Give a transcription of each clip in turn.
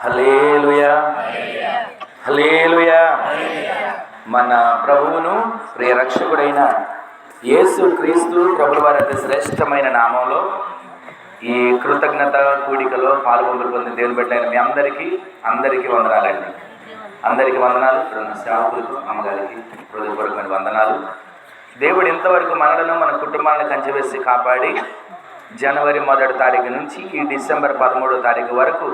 హల్లెలూయా, హల్లెలూయా. మన ప్రభువును ప్రియరక్షకుడైన యేసు క్రీస్తు ప్రభుల వారి అతి శ్రేష్టమైన నామంలో ఈ కృతజ్ఞత కూడికలో పాల్గొంపులు పొందిన దేవుని బిడ్డలైన మీ అందరికీ వందనాలండి. అందరికీ వందనాలు. ఇప్పుడు ఉన్న సేవకులకు, అమ్మగారికి హృదయపూర్వకమైన వందనాలు. దేవుడు ఇంతవరకు మనలను, మన కుటుంబాలను కంచివేసి కాపాడి జనవరి 1వ తారీఖు నుంచి ఈ డిసెంబర్ 13వ తారీఖు వరకు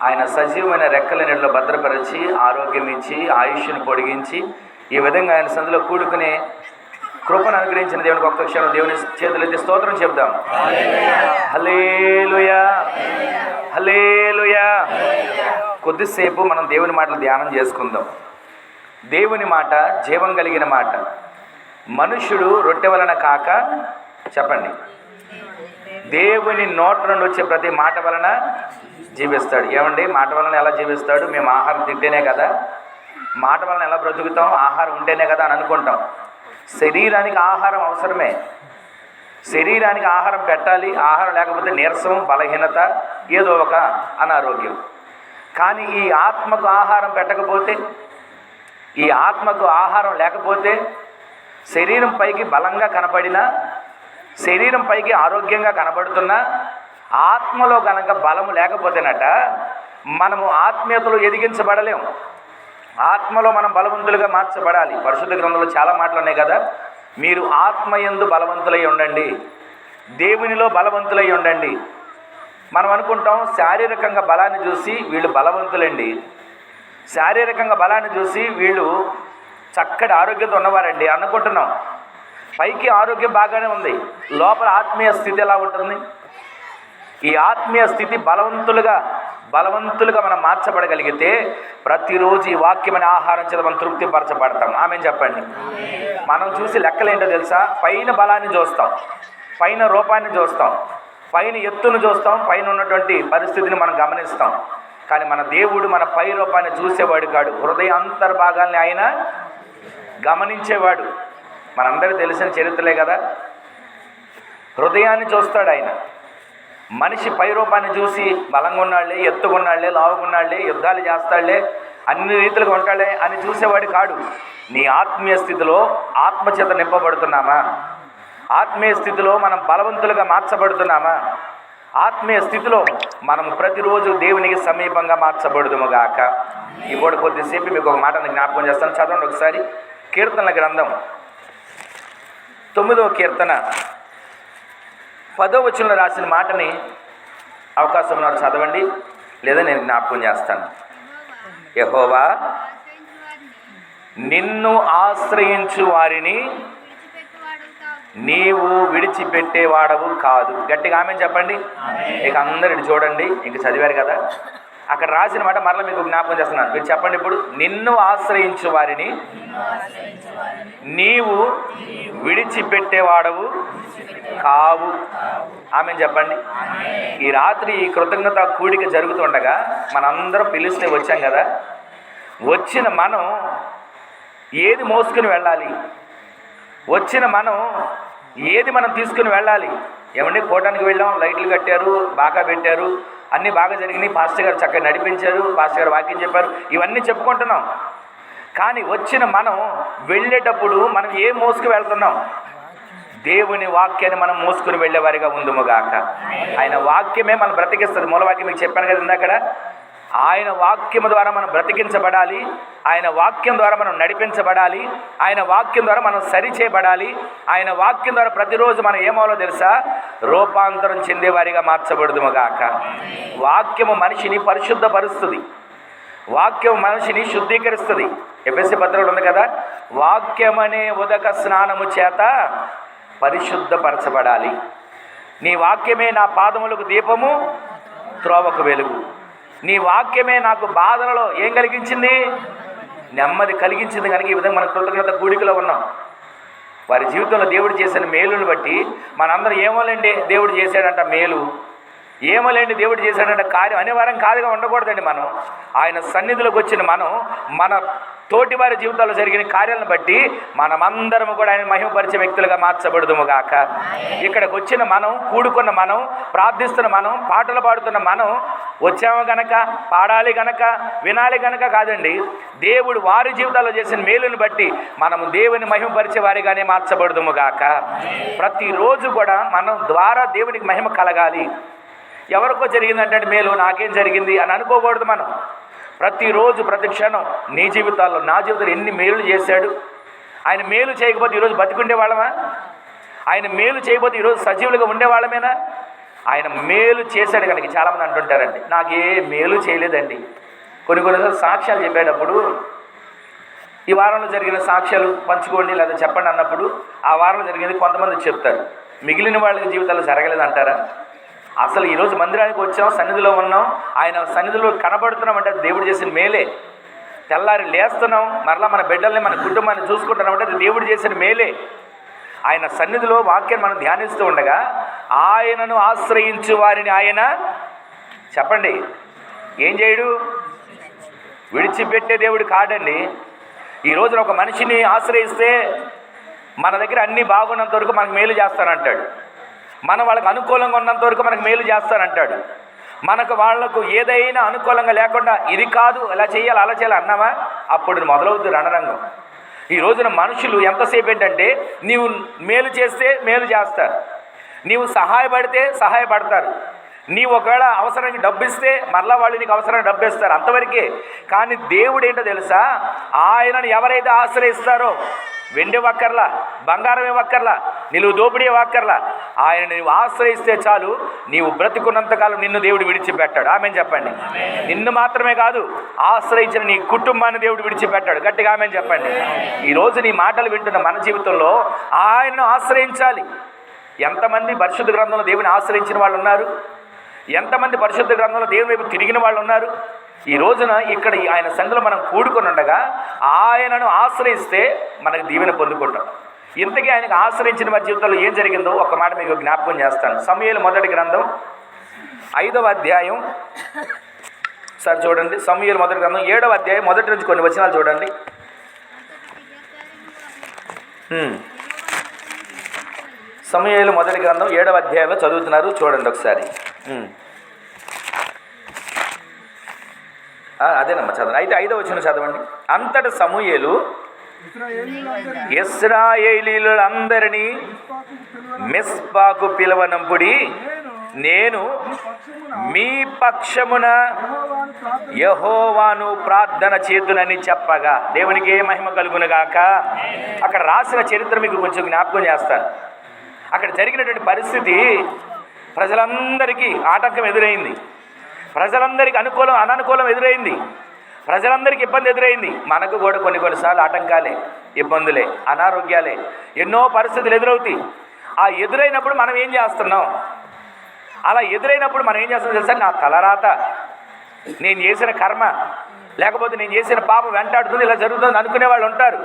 ఆయన సజీవమైన రెక్కల నీడలో భద్రపరిచి, ఆరోగ్యం ఇచ్చి, ఆయుష్ను పొడిగించి, ఈ విధంగా ఆయన సందులో కూడుకునే కృపను అనుగ్రహించిన దేవునికి ఒక్క క్షణం దేవుని చేతులెత్తి స్తోత్రం చెప్దాం. హల్లెలూయా, హల్లెలూయా. కొద్దిసేపు మనం దేవుని మాటలు ధ్యానం చేసుకుందాం. దేవుని మాట జీవం కలిగిన మాట. మనుష్యుడు రొట్టె వలన కాక, చెప్పండి, దేవుని నోట నుండి వచ్చే ప్రతి మాట వలన జీవిస్తాడు. ఏమండి, మాట వలన ఎలా జీవిస్తాడు? మేము ఆహారం తింటేనే కదా, మాట వలన ఎలా బ్రతుకుతాం? ఆహారం ఉంటేనే కదా అని అనుకుంటాం. శరీరానికి ఆహారం అవసరమే. శరీరానికి ఆహారం పెట్టాలి. ఆహారం లేకపోతే నీరసం, బలహీనత, ఏదో ఒక అనారోగ్యం. కానీ ఈ ఆత్మకు ఆహారం పెట్టకపోతే, ఈ ఆత్మకు ఆహారం లేకపోతే, శరీరం పైకి బలంగా కనపడినా, శరీరం పైకి ఆరోగ్యంగా కనబడుతున్నా, ఆత్మలో కనుక బలము లేకపోతేనట మనము ఆత్మీయతలో ఎదిగించబడలేము. ఆత్మలో మనం బలవంతులుగా మార్చబడాలి. పరిశుద్ధ గ్రంథంలో చాలా మాటలు ఉన్నాయి కదా. మీరు ఆత్మయందు బలవంతులై ఉండండి, దేవునిలో బలవంతులై ఉండండి. మనం అనుకుంటాం శారీరకంగా బలాన్ని చూసి వీళ్ళు బలవంతులండి, శారీరకంగా బలాన్ని చూసి వీళ్ళు చక్కటి ఆరోగ్యంతో ఉన్నవారండి అనుకుంటున్నాం. పైకి ఆరోగ్యం బాగానే ఉంది, లోపల ఆత్మీయ స్థితి ఎలా ఉంటుంది? ఈ ఆత్మీయ స్థితి బలవంతులుగా మనం మార్చబడగలిగితే ప్రతిరోజు ఈ వాక్యమైన ఆహారం చేత మనం తృప్తిపరచబడతాం. ఆమెను చెప్పండి. మనం చూసి లెక్కలేంటో తెలుసా? పైన బలాన్ని చూస్తాం, పైన రూపాన్ని చూస్తాం, పైన ఎత్తును చూస్తాం, పైన ఉన్నటువంటి పరిస్థితిని మనం గమనిస్తాం. కానీ మన దేవుడు మన పై రూపాన్ని చూసేవాడు కాడు, హృదయ అంతర్భాగాల్ని ఆయన గమనించేవాడు. మనందరికీ తెలిసిన చరిత్రలే కదా. హృదయాన్ని చూస్తాడు ఆయన. మనిషి పై రూపాన్ని చూసి బలంగా ఉన్నాళ్లే, ఎత్తుకున్నాళ్లే, లావుకున్నాళ్లే, యుద్ధాలు చేస్తాళ్లే, అన్ని రీతిలుగా ఉంటాళ్లే అని చూసేవాడు కాడు. నీ ఆత్మీయ స్థితిలో ఆత్మచేత నింపబడుతున్నామా? ఆత్మీయ స్థితిలో మనం బలవంతులుగా మార్చబడుతున్నామా? ఆత్మీయ స్థితిలో మనం ప్రతిరోజు దేవునికి సమీపంగా మార్చబడుదుముగాక. ఇప్పుడు కొద్దిసేపు మీకు ఒక మాటను జ్ఞాపకం చేస్తాను. చదవండి ఒకసారి. కీర్తనల గ్రంథం 9వ కీర్తన 10వ వచనంలో రాసిన మాటని అవకాశం ఉన్నారు చదవండి, లేదా నేను జ్ఞాపకం చేస్తాను. యెహోవా నిన్ను ఆశ్రయించు వారిని నీవు విడిచిపెట్టేవాడవు కాదు. గట్టిగా ఆమె చెప్పండి. ఇక అందరు చూడండి, ఇంక చదివారు కదా. అక్కడ రాసిన మాట మరలా మీకు జ్ఞాపకం చేస్తున్నాను. మీరు చెప్పండి ఇప్పుడు. నిన్ను ఆశ్రయించు వారిని నీవు విడిచిపెట్టేవాడవు కావు. ఆమె చెప్పండి. ఈ రాత్రి ఈ కృతజ్ఞత కూడిక జరుగుతుండగా మనందరం పిలిస్తే వచ్చాం కదా. వచ్చిన మనం ఏది మోసుకుని వెళ్ళాలి? వచ్చిన మనం ఏది మనం తీసుకుని వెళ్ళాలి? ఏమండి, కోటానికి వెళ్ళాం, లైట్లు కట్టారు, బాగా పెట్టారు, అన్నీ బాగా జరిగినాయి, పాస్టర్ గారు చక్కగా నడిపించారు, పాస్టర్ గారు వాక్యం చెప్పారు, ఇవన్నీ చెప్పుకుంటున్నాం. కానీ వచ్చిన మనం వెళ్ళేటప్పుడు మనం ఏం మోసుకు వెళ్తున్నాం? దేవుని వాక్యాన్ని మనం మోసుకుని వెళ్ళేవారిగా ఉందుముగాక. ఆయన వాక్యమే మనం బ్రతికిస్తుంది. మూలవాక్యం మీకు చెప్పాను కదా ఇందాక. ఆయన వాక్యం ద్వారా మనం బ్రతికించబడాలి, ఆయన వాక్యం ద్వారా మనం నడిపించబడాలి, ఆయన వాక్యం ద్వారా మనం సరిచేయబడాలి. ఆయన వాక్యం ద్వారా ప్రతిరోజు మనం ఏమవులో తెలుసా? రూపాంతరం చెందేవారిగా మార్చబడుదుముగాక. వాక్యము మనిషిని పరిశుద్ధపరుస్తుంది, వాక్యం మనిషిని శుద్ధీకరిస్తుంది. ఎఫెసీ పత్రికలో ఉంది కదా, వాక్యమనే ఉదక స్నానము చేత పరిశుద్ధపరచబడాలి. నీ వాక్యమే నా పాదములకు దీపము, త్రోవకు వెలుగు. నీ వాక్యమే నాకు బాధలలో ఏం కలిగించింది? నెమ్మది కలిగించింది. కనుక ఈ విధంగా మన కృతజ్ఞత కూడికలో ఉన్నాం. వారి జీవితంలో దేవుడు చేసిన మేలుని బట్టి మనందరం ఏమోలేండి, దేవుడు చేశాడంట మేలు, ఏమలేండి దేవుడు చేశాడంటే కార్యం అనివార్యం కాదుగా ఉండకూడదండి. మనం ఆయన సన్నిధిలోకి వచ్చిన మనం మన తోటి వారి జీవితాల్లో జరిగిన కార్యాలను బట్టి మనమందరము కూడా ఆయన మహిమపరిచే వ్యక్తులుగా మార్చబడదుము గాక. ఇక్కడికి వచ్చిన మనం, కూడుకున్న మనం, ప్రార్థిస్తున్న మనం, పాటలు పాడుతున్న మనం వచ్చాము గనక, పాడాలి గనక, వినాలి గనక కాదండి. దేవుడు వారి జీవితాల్లో చేసిన మేలుని బట్టి మనము దేవుని మహిమపరిచే వారిగానే మార్చబడదుము గాక. ప్రతిరోజు కూడా మనం ద్వారా దేవునికి మహిమ కలగాలి. ఎవరికో జరిగిందంటే మేలు నాకేం జరిగింది అని అనుకోకూడదు. మనం ప్రతిరోజు ప్రతి క్షణం నీ జీవితాల్లో, నా జీవితంలో ఎన్ని మేలు చేశాడు. ఆయన మేలు చేయకపోతే ఈరోజు బతికుండే వాళ్ళమా? ఆయన మేలు చేయకపోతే ఈరోజు సజీవులుగా ఉండేవాళ్ళమేనా? ఆయన మేలు చేశాడు కనుక చాలామంది అంటుంటారండి, నాకు ఏ మేలు చేయలేదండి. కొన్నిసార్లు సాక్ష్యాలు చెప్పేటప్పుడు ఈ వారంలో జరిగిన సాక్ష్యాలు పంచుకోండి లేదా చెప్పండి అన్నప్పుడు ఆ వారంలో జరిగింది కొంతమంది చెప్తారు, మిగిలిన వాళ్ళ జీవితాల్లో జరగలేదంటారా? అసలు ఈరోజు మందిరానికి వచ్చాం, సన్నిధిలో ఉన్నాం, ఆయన సన్నిధిలో కనబడుతున్నాం అంటే దేవుడు చేసిన మేలే. తెల్లారి లేస్తున్నాం, మరలా మన బిడ్డల్ని, మన కుటుంబాన్ని చూసుకుంటున్నాం అంటే అది దేవుడు చేసిన మేలే. ఆయన సన్నిధిలో వాక్యాన్ని మనం ధ్యానిస్తూ ఉండగా ఆయనను ఆశ్రయించు వారిని ఆయన చెప్పండి ఏం చేయడు? విడిచిపెట్టే దేవుడు కాదండి. ఈ రోజున ఒక మనిషిని ఆశ్రయిస్తే మన దగ్గర అన్నీ బాగున్నంత వరకు మనకు మేలు చేస్తానంటాడు. మనం వాళ్ళకు అనుకూలంగా ఉన్నంత వరకు మనకు మేలు చేస్తానంటాడు. మనకు వాళ్లకు ఏదైనా అనుకూలంగా లేకుండా ఇది కాదు, ఇలా చేయాలి, అలా చేయాలి అన్నామా అప్పుడు మొదలవుతుంది రణరంగం. ఈ రోజున మనుషులు ఎంతసేపు ఏంటంటే నీవు మేలు చేస్తే మేలు చేస్తారు, నీవు సహాయపడితే సహాయపడతారు, నీవు ఒకవేళ అవసరానికి డబ్బు ఇస్తే మరలా వాళ్ళు నీకు అవసరానికి డబ్బు ఇస్తారు, అంతవరకే. కానీ దేవుడు ఏంటో తెలుసా? ఆయనను ఎవరైతే ఆశ్రయిస్తారో వెండి వక్కర్లా, బంగారం ఇవ్వక్కర్లా, నిలువు దోపిడీ ఇవ్వక్కర్లా, ఆయన నువ్వు ఆశ్రయిస్తే చాలు, నీవు బ్రతికున్నంతకాలం నిన్ను దేవుడు విడిచిపెట్టాడు. ఆమెను చెప్పండి. నిన్ను మాత్రమే కాదు, ఆశ్రయించిన నీ కుటుంబాన్ని దేవుడు విడిచిపెట్టాడు. గట్టిగా ఆమెను చెప్పండి. ఈరోజు నీ మాటలు వింటున్న మన జీవితంలో ఆయనను ఆశ్రయించాలి. ఎంతమంది పరిశుద్ధ గ్రంథంలో దేవుని ఆశ్రయించిన వాళ్ళు ఉన్నారు? ఎంతమంది పరిశుద్ధ గ్రంథంలో దేవుని వైపు తిరిగిన వాళ్ళు ఉన్నారు? ఈ రోజున ఇక్కడ ఆయన సన్నిధిలో మనం కూడుకొని ఉండగా ఆయనను ఆశ్రయిస్తే మనకు దీవెన పొందుకుంటాం. ఇంతకీ ఆయనకు ఆశ్రయించిన వారి జీవితంలో ఏం జరిగిందో ఒక మాట మీకు జ్ఞాపకం చేస్తాను. సమూయేలు మొదటి గ్రంథం 5వ అధ్యాయం సార్ చూడండి. సమూయేలు మొదటి గ్రంథం 7వ అధ్యాయం మొదటి నుంచి కొన్ని వచనాలు చూడండి. సమూయేలు మొదటి గ్రంథం 7వ అధ్యాయంలో చదువుతున్నారు, చూడండి ఒకసారి. అదేనమ్మా చదవండి. అయితే 5వ వచనం చదవండి. అంతటా సమూయేలు ఇశ్రాయేలీయులందరినీ మిస్పాకు పిలవనంపుడి, నేను మీ పక్షమున యెహోవాను ప్రార్థన చేతునని చెప్పగా. దేవునికి ఏ మహిమ కలుగునుగాక. అక్కడ రాసిన చరిత్ర మీకు కొంచెం జ్ఞాపకం చేస్తాను. అక్కడ జరిగినటువంటి పరిస్థితి ప్రజలందరికీ ఆటంకం ఎదురైంది, ప్రజలందరికీ అనుకూలం అననుకూలం ఎదురైంది, ప్రజలందరికీ ఇబ్బంది ఎదురైంది. మనకు కూడా కొన్నిసార్లు ఆటంకాలే, ఇబ్బందులే, అనారోగ్యాలే, ఎన్నో పరిస్థితులు ఎదురవుతాయి. ఆ ఎదురైనప్పుడు మనం ఏం చేస్తున్నాం? అలా ఎదురైనప్పుడు మనం ఏం చేస్తున్నాం తెలుసా? నా తలరాత, నేను చేసిన కర్మ, లేకపోతే నేను చేసిన పాపం వెంటాడుతుంది, ఇలా జరుగుతుంది అనుకునే వాళ్ళు ఉంటారు.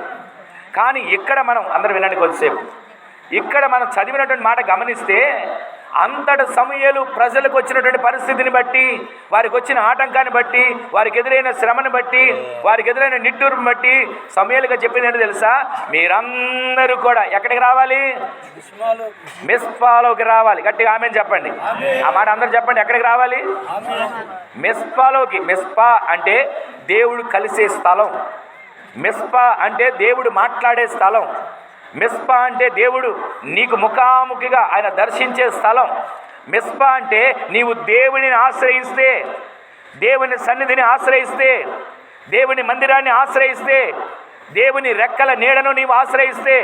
కానీ ఇక్కడ మనం అందరూ వినండి కొద్దిసేపు. ఇక్కడ మనం చదివినటువంటి మాట గమనిస్తే అంతట సమూయేలు ప్రజలకు వచ్చినటువంటి పరిస్థితిని బట్టి, వారికి వచ్చిన ఆటంకాన్ని బట్టి, వారికి ఎదురైన శ్రమను బట్టి, వారికి ఎదురైన నిట్టూరుని బట్టి సమూయేలుగా చెప్పింది ఏంటో తెలుసా? మీరందరూ కూడా ఎక్కడికి రావాలి? మిస్పాలోకి రావాలి. గట్టిగా ఆమెను చెప్పండి. ఆ మాట అందరూ చెప్పండి. ఎక్కడికి రావాలి? మిస్పాలోకి. మిస్పా అంటే దేవుడు కలిసే స్థలం, మిస్పా అంటే దేవుడు మాట్లాడే స్థలం, మిస్పా అంటే దేవుడు నీకు ముఖాముఖిగా ఆయన దర్శించే స్థలం. మిస్పా అంటే నీవు దేవునిని ఆశ్రయిస్తే, దేవుని సన్నిధిని ఆశ్రయిస్తే, దేవుని మందిరాన్ని ఆశ్రయిస్తే, దేవుని రెక్కల నీడను నీవు ఆశ్రయిస్తే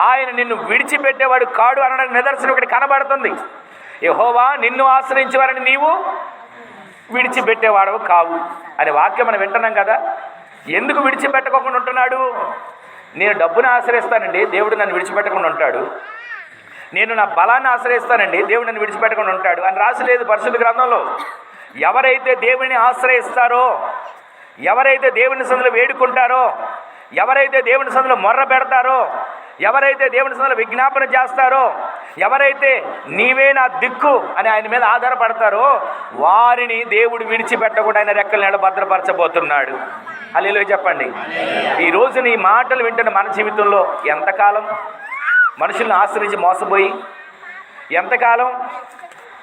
ఆయన నిన్ను విడిచిపెట్టేవాడు కాడు అనడానికి నిదర్శనం ఒకటి కనబడుతుంది. యెహోవా నిన్ను ఆశ్రయించేవారని నీవు విడిచిపెట్టేవాడవు కావు అనే వాక్యం మనం వింటున్నాం కదా. ఎందుకు విడిచిపెట్టకుండా ఉంటున్నాడు? నేను డబ్బుని ఆశ్రయిస్తానండి, దేవుడు నన్ను విడిచిపెట్టకుండా ఉంటాడు. నేను నా బలాన్ని ఆశ్రయిస్తానండి, దేవుడు నన్ను విడిచిపెట్టకుండా ఉంటాడు అని రాసలేదు పరిశుద్ధ గ్రంథంలో. ఎవరైతే దేవుని ఆశ్రయిస్తారో, ఎవరైతే దేవుని సన్నిధిలో వేడుకుంటారో, ఎవరైతే దేవుని సన్నిధిలో మొర్ర పెడతారో, ఎవరైతే దేవుని సన్నిధిలో విజ్ఞాపన చేస్తారో, ఎవరైతే నీవే నా దిక్కు అని ఆయన మీద ఆధారపడతారో వారిని దేవుడు విడిచిపెట్టకుండా ఆయన రెక్కల నీడ భద్రపరచబోతున్నాడు. హల్లెలూయా చెప్పండి. ఈ రోజు నీ మాటలు వింటున్న మన జీవితంలో ఎంతకాలం మనుషులను ఆశ్రయించి మోసపోయి, ఎంతకాలం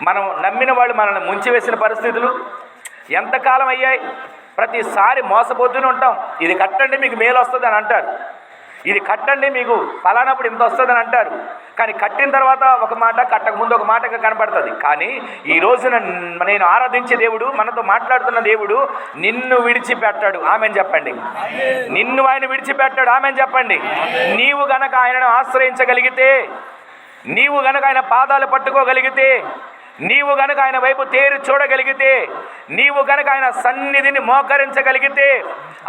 మనం నమ్మిన వాళ్ళు మనల్ని ముంచివేసిన పరిస్థితులు ఎంతకాలం అయ్యాయి. ప్రతిసారి మోసపోతూనే ఉంటాం. ఇది కట్టండి మీకు మేలు వస్తుంది అని అంటారు, ఇది కట్టండి మీకు ఫలానప్పుడు ఇంత వస్తుంది అని అంటారు. కానీ కట్టిన తర్వాత ఒక మాట, కట్టక ముందు ఒక మాటగా కనపడుతుంది. కానీ ఈ రోజున నేను ఆరాధించే దేవుడు, మనతో మాట్లాడుతున్న దేవుడు నిన్ను విడిచిపెట్టాడు. ఆమెన్ చెప్పండి. నిన్ను ఆయన విడిచిపెట్టాడు. ఆమెన్ చెప్పండి. నీవు గనక ఆయనను ఆశ్రయించగలిగితే, నీవు గనక ఆయన పాదాలు పట్టుకోగలిగితే, నీవు గనక ఆయన వైపు తేరి చూడగలిగితే, నీవు గనక ఆయన సన్నిధిని మోకరించగలిగితే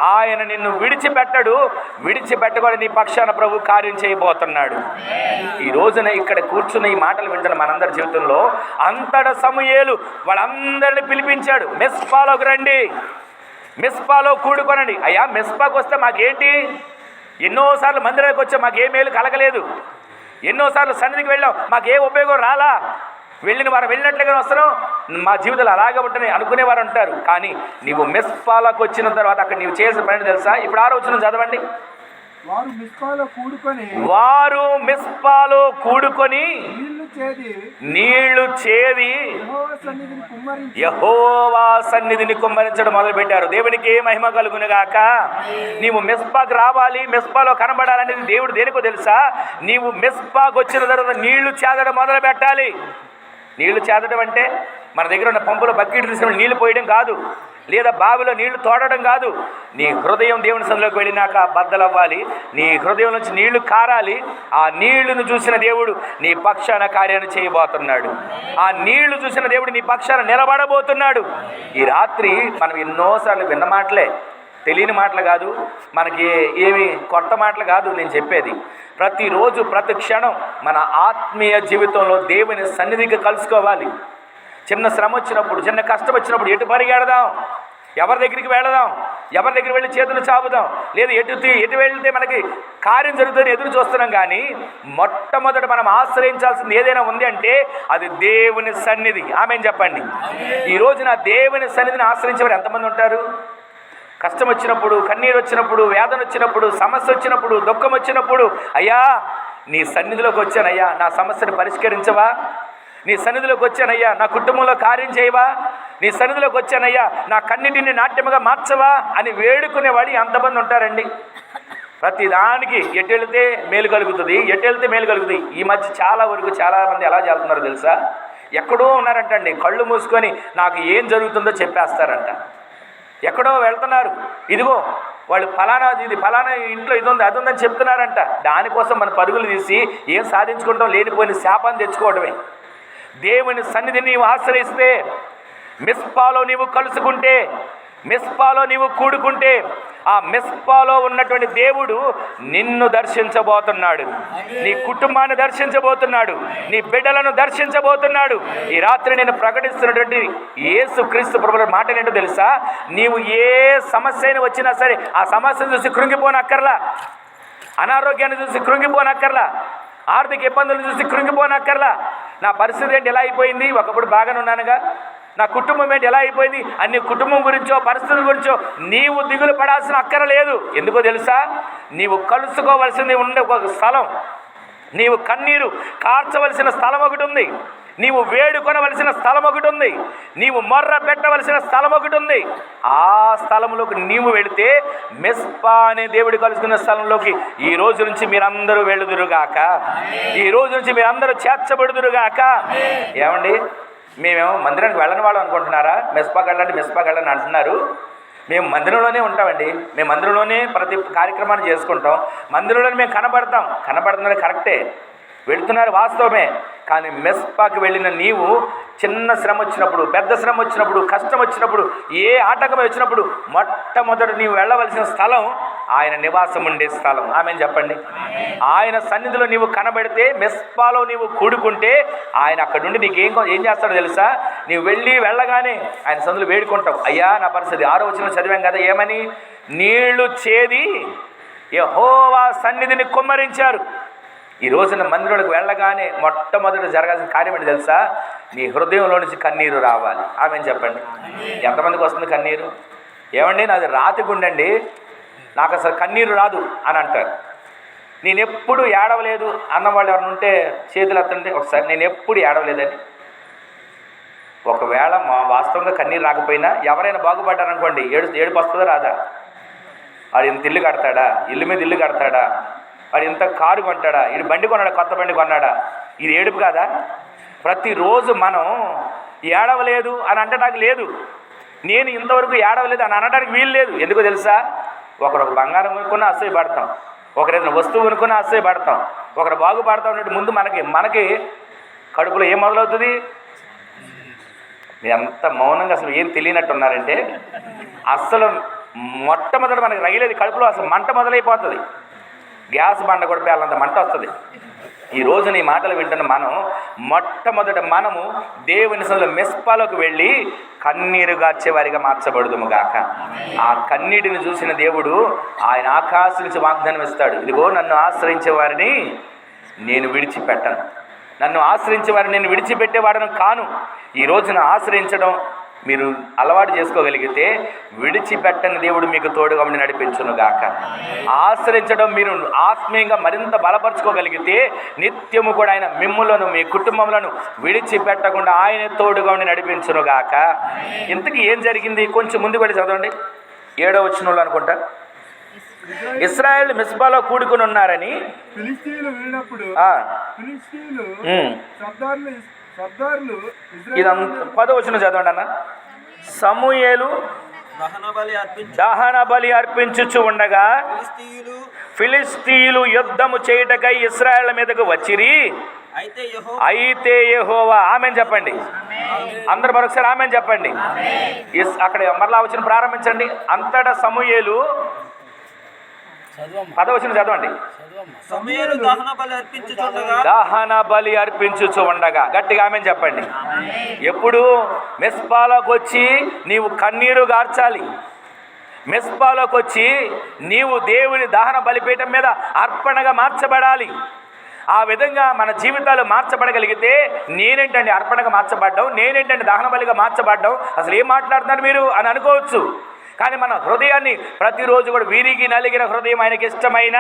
ఆయన నిన్ను విడిచిపెట్టడు. విడిచిపెట్టకుండా నీ పక్షాన ప్రభు కార్యం చేయబోతున్నాడు. ఈ రోజున ఇక్కడ కూర్చున్న ఈ మాటలు వింటున్న మనందరి జీవితంలో అంతట సమూయేలు వాళ్ళందరినీ పిలిపించాడు. మిస్పాలోకి రండి, మిస్పాలో కూడుకొనండి. అయ్యా మిస్పాకు వస్తే మాకేంటి? ఎన్నోసార్లు మందిరానికి వచ్చా మాకే మేలు కలగలేదు, ఎన్నోసార్లు సన్నిధికి వెళ్ళాం మాకే ఉపయోగం రాలా, వెళ్ళిన వారు వెళ్ళినట్లుగా వస్తున్నాం, మా జీవితాలు అలాగే ఉంటున్నాయి అనుకునేవారు ఉంటారు. కానీ నీవు మిస్పాలకు వచ్చిన తర్వాత అక్కడ నీవు చేసిన పని తెలుసా? ఇప్పుడు 6వ వచనం చదవండి. వారు మిస్పాలో కూడుకొని నీళ్లు చేది యెహోవా సన్నిధిని కుమ్మరించడం మొదలుపెట్టారు. దేవునికి మహిమ కలుగునుగాక. నీవు మిస్పాకు రావాలి, మిస్పాలో కనబడాలనేది దేవుడు దేనికో తెలుసా? నీవు మిస్పాకు వచ్చిన తర్వాత నీళ్లు చేదడం మొదలు పెట్టాలి. నీళ్లు చేదడం అంటే మన దగ్గర ఉన్న పంపులో బకెట్ తీసుకుని నీళ్లు పోయడం కాదు, లేదా బావిలో నీళ్లు తోడడం కాదు. నీ హృదయం దేవుని సన్నిధిలోకి వెళ్ళినాక బద్దలవ్వాలి, నీ హృదయం నుంచి నీళ్లు కారాలి. ఆ నీళ్లను చూసిన దేవుడు నీ పక్షాన కార్యాన్ని చేయబోతున్నాడు. ఆ నీళ్లు చూసిన దేవుడు నీ పక్షాన నిలబడబోతున్నాడు. ఈ రాత్రి మనం ఎన్నోసార్లు విన్న మాటలే, తెలియని మాటలు కాదు, మనకి ఏమి కొత్త మాటలు కాదు నేను చెప్పేది. ప్రతిరోజు ప్రతి క్షణం మన ఆత్మీయ జీవితంలో దేవుని సన్నిధికి కలుసుకోవాలి. చిన్న శ్రమ వచ్చినప్పుడు, చిన్న కష్టం వచ్చినప్పుడు ఎటు పరిగెడదాం? ఎవరి దగ్గరికి వెళదాం? ఎవరి దగ్గర వెళ్ళి చేతులు చాపుదాం? లేదు ఎటు వెళ్తే మనకి కార్యం జరుగుతుందని ఎదురు చూస్తున్నాం. కానీ మొట్టమొదట మనం ఆశ్రయించాల్సింది ఏదైనా ఉంది అంటే అది దేవుని సన్నిధి. ఆమేన్ చెప్పండి. ఈ రోజున దేవుని సన్నిధిని ఆశ్రయించేవారు ఎంతమంది ఉంటారు? కష్టం వచ్చినప్పుడు, కన్నీరు వచ్చినప్పుడు, వేదన వచ్చినప్పుడు, సమస్య వచ్చినప్పుడు, దుఃఖం వచ్చినప్పుడు, అయ్యా నీ సన్నిధిలోకి వచ్చానయ్యా, నా సమస్యను పరిష్కరించవా? నీ సన్నిధిలోకి వచ్చానయ్యా, నా కుటుంబంలో కార్యం చేయవా? నీ సన్నిధిలోకి వచ్చానయ్యా, నా కన్నిటిని నాట్యముగా మార్చవా అని వేడుకునేవాడు ఎంతమంది ఉంటారండి? ప్రతి దానికి ఎటు వెళితే మేలు కలుగుతుంది, ఎటు వెళితే మేలు కలుగుతుంది. ఈ మధ్య చాలా వరకు చాలామంది ఎలా చేస్తున్నారో తెలుసా? ఎక్కడో ఉన్నారంటండి, కళ్ళు మూసుకొని నాకు ఏం జరుగుతుందో చెప్పేస్తారంట. ఎక్కడో వెళ్తున్నారు, ఇదిగో వాళ్ళు ఫలానా ఇంట్లో ఇది ఉంది అది ఉందని చెప్తున్నారంట. దానికోసం మన పరుగులు తీసి ఏం సాధించుకుంటాం? లేనిపోయిన శాపాన్ని తెచ్చుకోవడమే. దేవుని సన్నిధిని నీవు ఆశ్రయిస్తే, మిస్పాలో నీవు కలుసుకుంటే, మిస్పాలో నీవు కూడుకుంటే, ఆ మిస్పాలో ఉన్నటువంటి దేవుడు నిన్ను దర్శించబోతున్నాడు, నీ కుటుంబాన్ని దర్శించబోతున్నాడు, నీ బిడ్డలను దర్శించబోతున్నాడు. ఈ రాత్రి నేను ప్రకటిస్తున్నటువంటి యేసుక్రీస్తు ప్రభువు మాట ఏంటో తెలుసా? నీవు ఏ సమస్య అయినా వచ్చినా సరే ఆ సమస్యను చూసి కృంగిపోనక్కర్లా, అనారోగ్యాన్ని చూసి కృంగిపోనక్కర్లా, ఆర్థిక ఇబ్బందులు చూసి కృంగిపోనక్కర్లా. నా పరిస్థితి ఏంటి ఎలా అయిపోయింది? ఒకప్పుడు బాగానే ఉన్నానుగా, నా కుటుంబం ఏంటి ఎలా అయిపోయింది? అన్ని కుటుంబం గురించో పరిస్థితుల గురించో నీవు దిగులు పడాల్సిన అక్కర లేదు. ఎందుకో తెలుసా? నీవు కలుసుకోవలసింది ఉండే ఒక స్థలం, నీవు కన్నీరు కార్చవలసిన స్థలం ఒకటి ఉంది, నీవు వేడుకొనవలసిన స్థలం ఒకటి ఉంది, నీవు మొర్ర పెట్టవలసిన స్థలం ఒకటి ఉంది. ఆ స్థలంలోకి నీవు వెళితే మిస్పా అనే దేవుడు కలుసుకున్న స్థలంలోకి ఈ రోజు నుంచి మీరందరూ వెళ్ళుదురుగాక, ఈ రోజు నుంచి మీరందరూ చేర్చబడుదురుగాక. ఏమండి, మేమేమో మందిరానికి వెళ్ళని వాళ్ళు అనుకుంటున్నారా? మిస్పాకి వెళ్ళండి అంటున్నారు. మేము మందిరంలోనే ఉంటామండి, మేము మందిరంలోనే ప్రతి కార్యక్రమాన్ని చేసుకుంటాం, మందిరంలోనే మేము కనబడుతున్నది కరెక్టే, వెళుతున్నారు వాస్తవమే. కానీ మిస్పాకి వెళ్ళిన నీవు చిన్న శ్రమ వచ్చినప్పుడు, పెద్ద శ్రమ వచ్చినప్పుడు, కష్టం వచ్చినప్పుడు, ఏ ఆటంకం వచ్చినప్పుడు మొట్టమొదట నీవు వెళ్ళవలసిన స్థలం ఆయన నివాసం ఉండే స్థలం. ఆమెను చెప్పండి. ఆయన సన్నిధిలో నీవు కనబడితే, మిస్పాలో నీవు కూడుకుంటే ఆయన అక్కడ నుండి నీకు ఏం చేస్తాడో తెలుసా? నీవు వెళ్ళగానే ఆయన సన్నిధిలో వేడుకుంటావు. అయ్యా నా పరిస్థితి 6వ వచనం చదివాం కదా, ఏమని? నీళ్లు చేది యెహోవా సన్నిధిని కుమ్మరించారు. ఈ రోజున మందిరంలోకి వెళ్ళగానే మొట్టమొదటి జరగాల్సిన కార్యం ఏంటి తెలుసా? నీ హృదయంలో నుంచి కన్నీరు రావాలి. ఆమెను చెప్పండి. ఎంతమందికి వస్తుంది కన్నీరు? ఏమండి నాది రాతి గుండండి, నాకు అసలు కన్నీరు రాదు అని అంటారు. నేను ఎప్పుడు ఏడవలేదు అన్నవాళ్ళు ఎవరైనా ఉంటే చేతులు ఎత్తండి ఒకసారి. నేను ఎప్పుడు ఏడవలేదని. ఒకవేళ వాస్తవంగా కన్నీరు రాకపోయినా ఎవరైనా బాగుపడ్డారనుకోండి, ఏడుపు వస్తుందా రాదా? వాడు ఇంత ఇల్లు కడతాడా? ఇల్లు మీద ఇల్లు కడతాడా? వాడు ఇంత కారు కొంటాడా? ఇది బండి కొన్నాడా? కొత్త బండి కొన్నాడా? ఇది ఏడుపు కాదా? ప్రతిరోజు మనం ఏడవలేదు అని అనడానికి లేదు. నేను ఇంతవరకు ఏడవలేదు అని అనడానికి వీలు లేదు. ఎందుకో తెలుసా? ఒకరు బంగారం కొనుక్కున్నా అసూయపడతాం, ఒకరు ఏదైనా వస్తువు కొనుక్కున్నా అసూయపడతాం, ఒకరు బాగుపడతాం ఉన్నట్టు ముందు మనకి కడుపులో ఏం మొదలవుతుంది? మీరు ఎంత మౌనంగా అసలు ఏం తెలియనట్టు ఉన్నారంటే, అస్సలు మొట్టమొదటి మనకి రగిలేది కడుపులో అసలు మంట మొదలైపోతుంది. గ్యాస్ బండ కూడా పేలంత మంట వస్తుంది. ఈరోజు నీ మాటలు వింటున్న మనం మొట్టమొదట మనము దేవుని సన్నిధిలో మిస్పాలోకి వెళ్ళి కన్నీరు గార్చేవారిగా మార్చబడుదుము గాక. ఆ కన్నీటిని చూసిన దేవుడు ఆయన ఆకాశం నుంచి వాగ్దానం ఇస్తాడు. ఇదిగో నన్ను ఆశ్రయించే వారిని నేను విడిచిపెట్టను, నన్ను ఆశ్రయించే వారిని నేను విడిచిపెట్టేవాడను కాను. ఈ రోజున ఆశ్రయించడం మీరు అలవాటు చేసుకోగలిగితే విడిచిపెట్టని దేవుడు మీకు తోడుగా ఉండి నడిపించును గాక. ఆశ్రయించడం మీరు ఆత్మీయంగా మరింత బలపరుచుకోగలిగితే నిత్యము కూడా ఆయన మిమ్ములను మీ కుటుంబములను విడిచిపెట్టకుండా ఆయనే తోడుగా ఉండి నడిపించును గాక. ఇంతకీ ఏం జరిగింది? కొంచెం ముందుకు వెళ్ళి చదవండి. 7వ వచనంలో అనుకుంటా, ఇశ్రాయేల్ మిస్పాలో కూడుకుని ఉన్నారని ఫిలిష్తీయులు విన్నప్పుడు ఇదంతా 10వ వచనం చదవండి అన్న. సమూయేలు దహన బలి అర్పించుచు ఉండగా ఫిలిష్తీయులు యుద్ధము చేయుటకై ఇశ్రాయేల్ మీదకు వచ్చిరి. అయితే యెహోవా, ఆమేన్ చెప్పండి అందరు మరొకసారి, ఆమేన్ చెప్పండి. అక్కడ మరలా వచ్చిన ప్రారంభించండి. అంతటా సమూయేలు 10వ వచనం చదవండి. దహన బలి అర్పించుచు ఉండగా, గట్టిగా ఆమేన్ చెప్పండి. ఎప్పుడు? మిస్పాలోకి వచ్చి నీవు కన్నీరు గార్చాలి. మిస్పాలోకి వచ్చి నీవు దేవుని దహన బలిపీఠం మీద అర్పణగా మార్చబడాలి. ఆ విధంగా మన జీవితాలు మార్చబడగలిగితే, నేనేంటండి అర్పణగా మార్చబడ్డం, నేనేంటండి దహన బలిగా మార్చబడ్డం, అసలు ఏం మాట్లాడుతున్నారు మీరు అని అనుకోవచ్చు. కానీ మన హృదయాన్ని ప్రతిరోజు కూడా విరిగి నలిగిన హృదయం ఆయనకి ఇష్టమైన